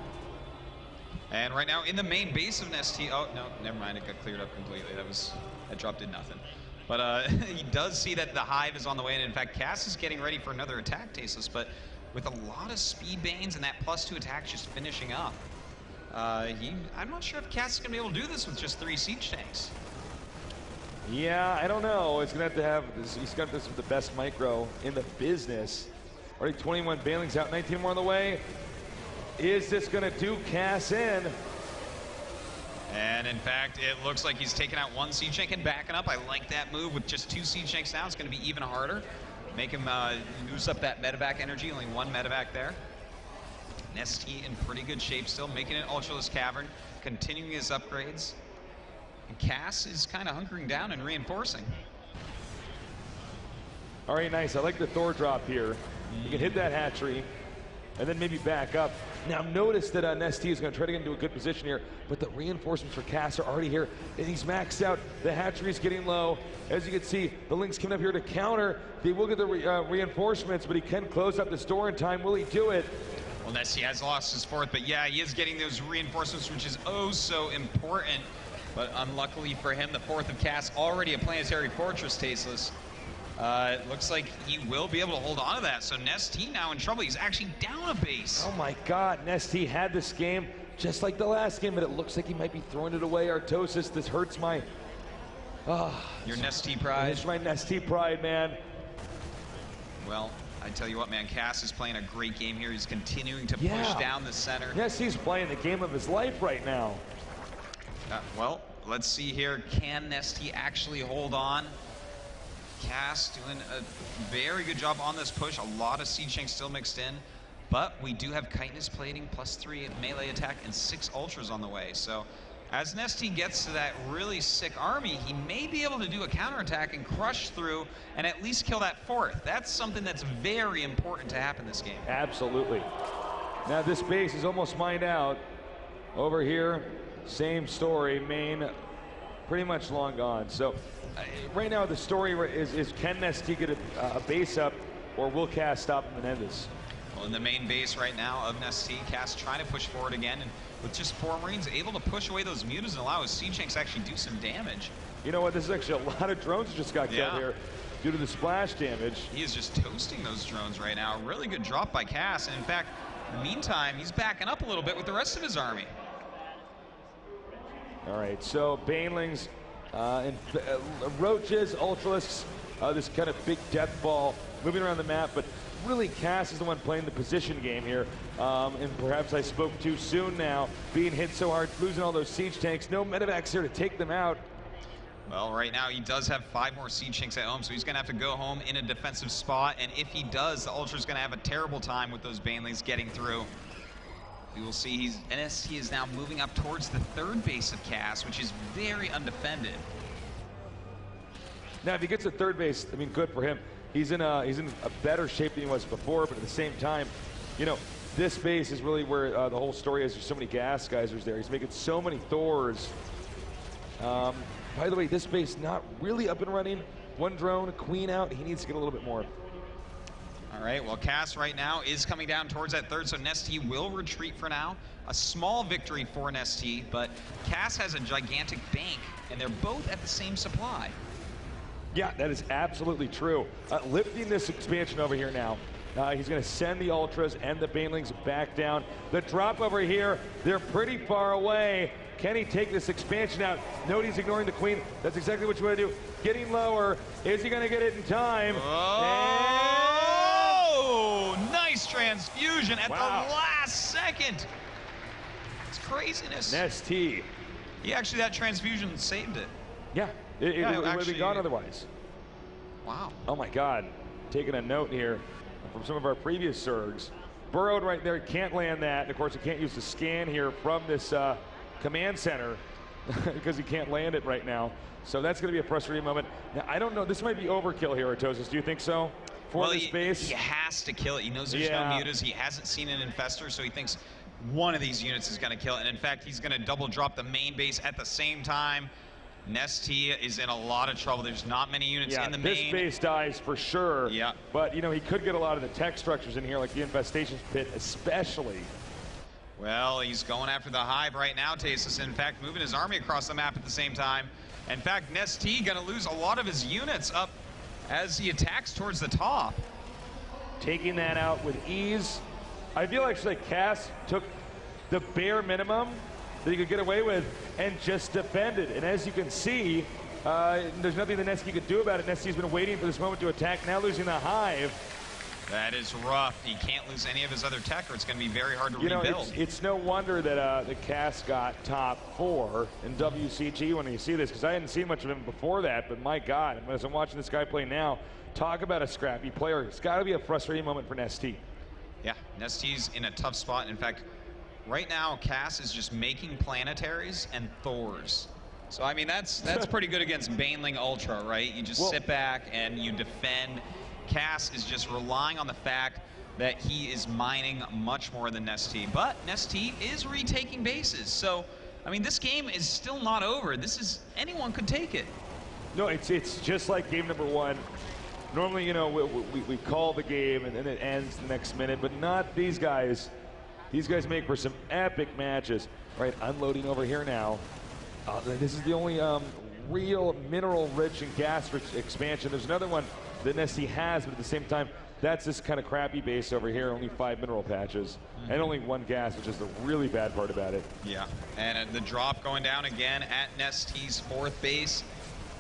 And right now in the main base of NesTea, oh, no, never mind. It got cleared up completely. That drop did nothing. But he does see that the hive is on the way, and in fact, Cass is getting ready for another attack, Tasteless, but with a lot of speed banes and that +2 attack just finishing up. I'm not sure if Cass is going to be able to do this with just 3 siege tanks. Yeah, I don't know. It's going to have this. He's got this with the best micro in the business. Already 21 Banelings out, 19 more on the way. Is this going to do Cass in? And in fact, it looks like he's taking out 1 siege tank and backing up. I like that move. With just 2 siege tanks now, it's going to be even harder. Make him use up that medevac energy. Only 1 medevac there. NesTea in pretty good shape still, making it Ultralisk Cavern, continuing his upgrades. And Cass is kind of hunkering down and reinforcing. All right, nice. I like the Thor drop here. You can hit that hatchery and then maybe back up. Now notice that NesTea is going to try to get into a good position here, but the reinforcements for Cass are already here, and he's maxed out. The hatchery is getting low. As you can see, the Lynx coming up here to counter. They will get the reinforcements, but he can close up the store in time. Will he do it? Well, NesTea has lost his 4th, but yeah, he is getting those reinforcements, which is oh so important. But unluckily for him, the 4th of Cass, already a planetary fortress, Tasteless. It looks like he will be able to hold on to that. So NesTea now in trouble. He's actually down a base. Oh my God, NesTea had this game just like the last game, but it looks like he might be throwing it away. Artosis, this hurts my... your NesTea pride. It's my NesTea pride, man. Well, I tell you what, man, Cass is playing a great game here. He's continuing to push down the center. NesTea's playing the game of his life right now. Well, let's see here. Can NesTea actually hold on? Cass doing a very good job on this push. A lot of siege tanks still mixed in, but we do have chitinous plating, +3 melee attack, and 6 ultras on the way. So as NesTea gets to that really sick army, he may be able to do a counterattack and crush through and at least kill that 4th. That's something that's very important to happen this game. Absolutely. Now this base is almost mined out. Over here, same story. Main pretty much long gone. So right now the story is can NesTea get a base up, or will Cass stop him and end this? Well, in the main base right now of NesTea, Cass trying to push forward again, and with just 4 Marines, able to push away those mutas and allow his siege tanks to actually do some damage. You know what, this is actually a lot of drones just got killed here due to the splash damage. He is just toasting those drones right now. Really good drop by Cass, and in fact, in the meantime, he's backing up a little bit with the rest of his army. All right, so Banelings, and Roaches, Ultralisks, this kind of big death ball moving around the map, but really Kas is the one playing the position game here. And perhaps I spoke too soon now, being hit so hard, losing all those siege tanks. No medevacs here to take them out. Well, right now he does have 5 more siege tanks at home, so he's going to have to go home in a defensive spot. And if he does, the Ultra's going to have a terrible time with those Banelings getting through. We will see NesTea is now moving up towards the 3rd base of Kas, which is very undefended. Now, if he gets to 3rd base, I mean, good for him. He's in a better shape than he was before, but at the same time, you know, this base is really where the whole story is. There's so many gas geysers there. He's making so many Thors. By the way, this base not really up and running. 1 drone, a queen out. He needs to get a little bit more. All right, well, Kas right now is coming down towards that 3rd, so NesTea will retreat for now. A small victory for NesTea, but Kas has a gigantic bank, and they're both at the same supply. Yeah, that is absolutely true. Lifting this expansion over here now. He's going to send the Ultras and the Banelings back down. The drop over here, they're pretty far away. Can he take this expansion out? Note he's ignoring the queen. That's exactly what you want to do. Getting lower. Is he going to get it in time? Oh, nice transfusion at the last second. It's craziness. NesTea. He actually, that transfusion saved it. Yeah, it would have been gone otherwise. Wow. Oh my God. Taking a note here from some of our previous Zergs. Burrowed right there, can't land that. And of course, he can't use the scan here from this command center because he can't land it right now. So that's going to be a frustrating moment. Now, I don't know. This might be overkill here, Atosis. Do you think so? For this base? He has to kill it. He knows there's no mutas. He hasn't seen an infestor, so he thinks one of these units is going to kill it. And in fact, he's going to double drop the main base at the same time. NesTea is in a lot of trouble. There's not many units in the main. This base dies for sure. Yeah. But, you know, he could get a lot of the tech structures in here, like the infestation pit especially. Well, he's going after the hive right now, Tasis. In fact, moving his army across the map at the same time. In fact, NesTea going to lose a lot of his units up as he attacks towards the top. Taking that out with ease. I feel actually like Kas took the bare minimum that he could get away with and just defended. And as you can see, there's nothing that NesTea could do about it. NesTea's been waiting for this moment to attack, now losing the hive. That is rough. He can't lose any of his other tech, or it's going to be very hard to rebuild. It's no wonder that the Kas got top 4 in WCG when you see this, because I hadn't seen much of him before that, but my God, as I'm watching this guy play now, talk about a scrappy player. It's got to be a frustrating moment for NesTea. Yeah, NesTea's in a tough spot. In fact, right now, Kas is just making planetaries and Thors. So, I mean, that's pretty good against Baneling Ultra, right? You just sit back and you defend. Kas is just relying on the fact that he is mining much more than NesTea. But NesTea is retaking bases. So, I mean, this game is still not over. This is, anyone could take it. No, it's just like game number 1. Normally, you know, we call the game and then it ends the next minute, but not these guys. These guys make for some epic matches. All right, unloading over here now. This is the only real mineral-rich and gas-rich expansion. There's another one that NesTea has, but at the same time, that's this kind of crappy base over here, only 5 mineral patches, and only 1 gas, which is the really bad part about it. Yeah, and the drop going down again at NesTea's 4th base,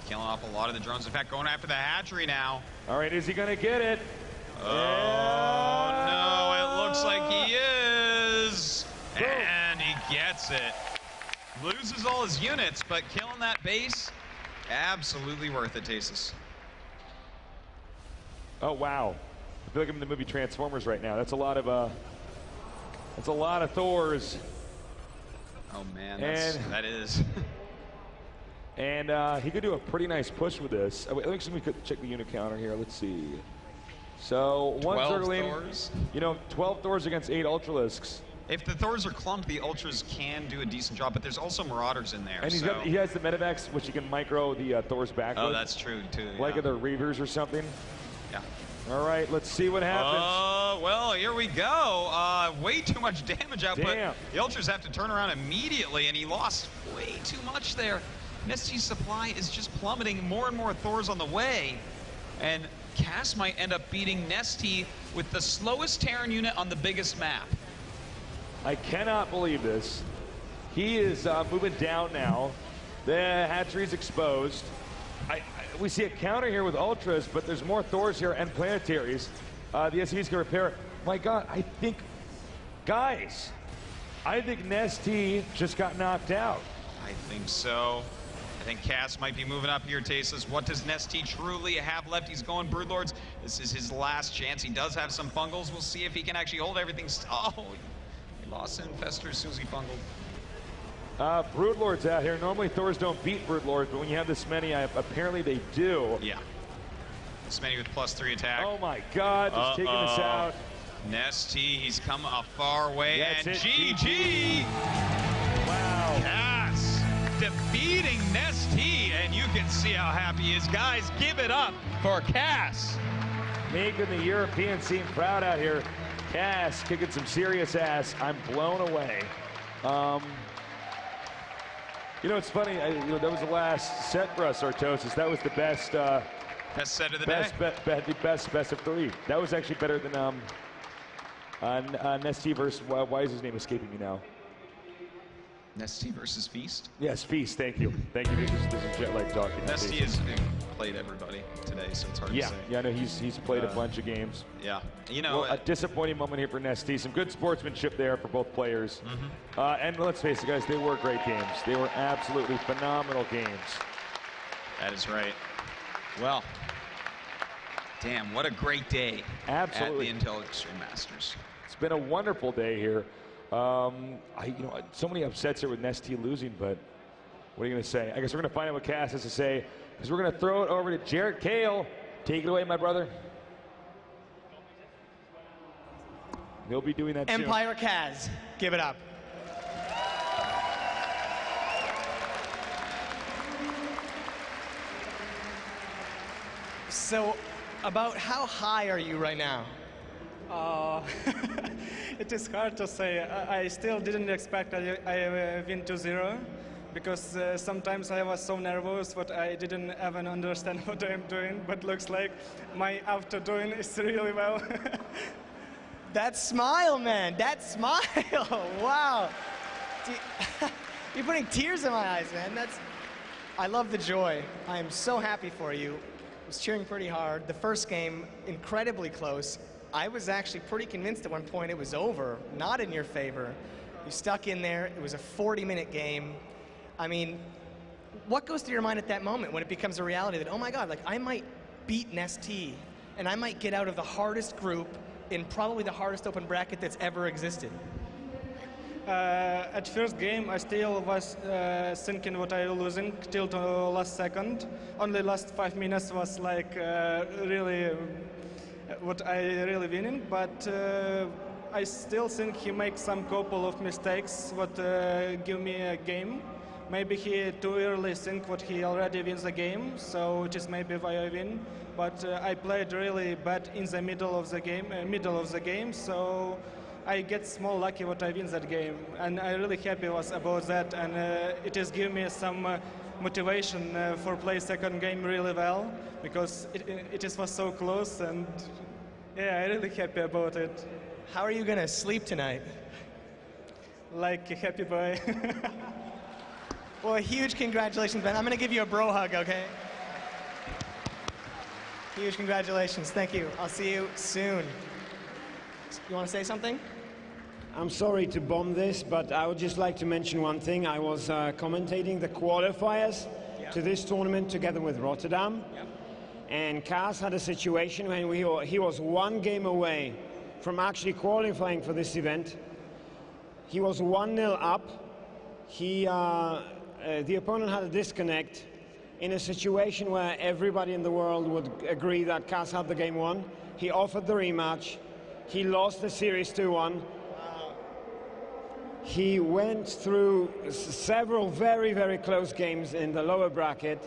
killing off a lot of the drones. In fact, going after the hatchery now. All right, is he going to get it? Oh, no, it looks like he is. And he gets it. Loses all his units, but killing that base, absolutely worth it, Tasis. Oh, wow. I feel like I'm in the movie Transformers right now. That's a lot of Thors. Oh, man, that is. And he could do a pretty nice push with this. Let me see if we could check the unit counter here. Let's see. So 12 Thors. You know, 12 Thors against 8 Ultralisks. If the Thors are clumped, the Ultras can do a decent job, but there's also Marauders in there. And he has the medevacs, which he can micro the Thors back with. Oh, that's true, too. Like the Reavers or something. Yeah. All right, let's see what happens. Well, here we go. Way too much damage output. Damn. The Ultras have to turn around immediately, and he lost way too much there. NesTea's supply is just plummeting. More and more Thors on the way. And Kas might end up beating NesTea with the slowest Terran unit on the biggest map. I cannot believe this. He is moving down now. The hatchery's exposed. we see a counter here with Ultras, but there's more Thors here and Planetaries. The SCVs can repair. My God, I think, guys, I think NesTea just got knocked out. I think so. I think Cass might be moving up here, Tasteless. What does NesTea truly have left? He's going Broodlords. This is his last chance. He does have some fungals. We'll see if he can actually hold everything. Oh, he lost Infestor as soon as he fungled. Broodlords out here. Normally Thors don't beat Broodlords, but when you have this many, apparently they do. Yeah. This many with +3 attack. Oh my God, just taking us out. NesTea, he's come a far way, That's and it. GG! Wow. Cass defeating NesTea, and you can see how happy he is. Guys, give it up for Cass. Making the European scene proud out here. Cass kicking some serious ass. I'm blown away. You know, it's funny. You know, that was the last set for us, Artosis. That was the best. Best set of the day. Best of 3. That was actually better than NesTea versus. Why is his name escaping me now? NesTea versus Feast. Yes, Feast. Thank you. Thank you. This is jet lag talking. NesTea has played everybody today, so it's hard to say. Yeah, I know he's played a bunch of games. Yeah, you know, well, a disappointing moment here for NesTea. Some good sportsmanship there for both players. And let's face it, guys, they were great games. They were absolutely phenomenal games. That is right. Well, damn, what a great day. Absolutely. At the Intel Extreme Masters. It's been a wonderful day here. You know, so many upsets here with NesTea losing, but what are you going to say? I guess we're going to find out what Cass has to say, because we're going to throw it over to Jared Kale. Take it away, my brother. He'll be doing that soon. EmpireKas, give it up. So, about how high are you right now? It is hard to say. I still didn't expect I win 2-0 because sometimes I was so nervous that I didn't even understand what I'm doing, but looks like my after doing is really well. That smile, man, that smile, wow. You're putting tears in my eyes, man. I love the joy. I am so happy for you. I was cheering pretty hard. The first game, incredibly close. I was actually pretty convinced at one point it was over, not in your favor. You stuck in there. It was a 40-minute game. I mean, what goes through your mind at that moment when it becomes a reality that, oh my God, like I might beat NesTea and I might get out of the hardest group in probably the hardest open bracket that's ever existed? At first game, I still was thinking what I was losing till the last second. Only last 5 minutes was like really what I really winning, but I still think he makes some couple of mistakes what give me a game. Maybe he too early think what he already wins the game, so it is maybe why I win. But I played really bad in the middle of the game, so I get small lucky what I win that game, and I really happy was about that, and it is give me some motivation for play second game really well, because it was so close, and yeah, I really happy about it. How are you gonna sleep tonight? Like a happy boy. Well, a huge congratulations, Ben. I'm gonna give you a bro hug, okay? Huge congratulations, thank you. I'll see you soon. You wanna say something? I'm sorry to bomb this, but I would just like to mention one thing. I was commentating the qualifiers to this tournament together with Rotterdam. And Cass had a situation when he was one game away from actually qualifying for this event. He was 1-0 up. The opponent had a disconnect in a situation where everybody in the world would agree that Cass had the game won. He offered the rematch. He lost the series 2-1. He went through several very, very close games in the lower bracket,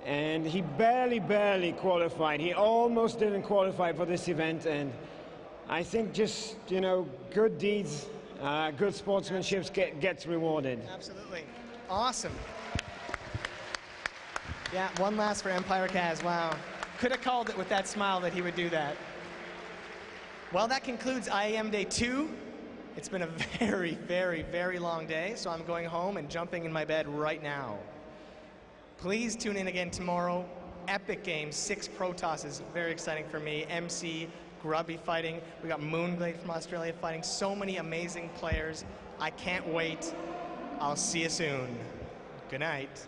and he barely qualified. He almost didn't qualify for this event, and I think just, you know, good deeds, good sportsmanship gets rewarded. Absolutely. Awesome. Yeah, one last for EmpireKas. Wow. Could have called it with that smile that he would do that. Well, that concludes IEM Day 2. It's been a very, very, very long day, so I'm going home and jumping in my bed right now. Please tune in again tomorrow. Epic game, 6 Protosses, very exciting for me. MC, Grubby fighting. We got Moonglade from Australia fighting. So many amazing players. I can't wait. I'll see you soon. Good night.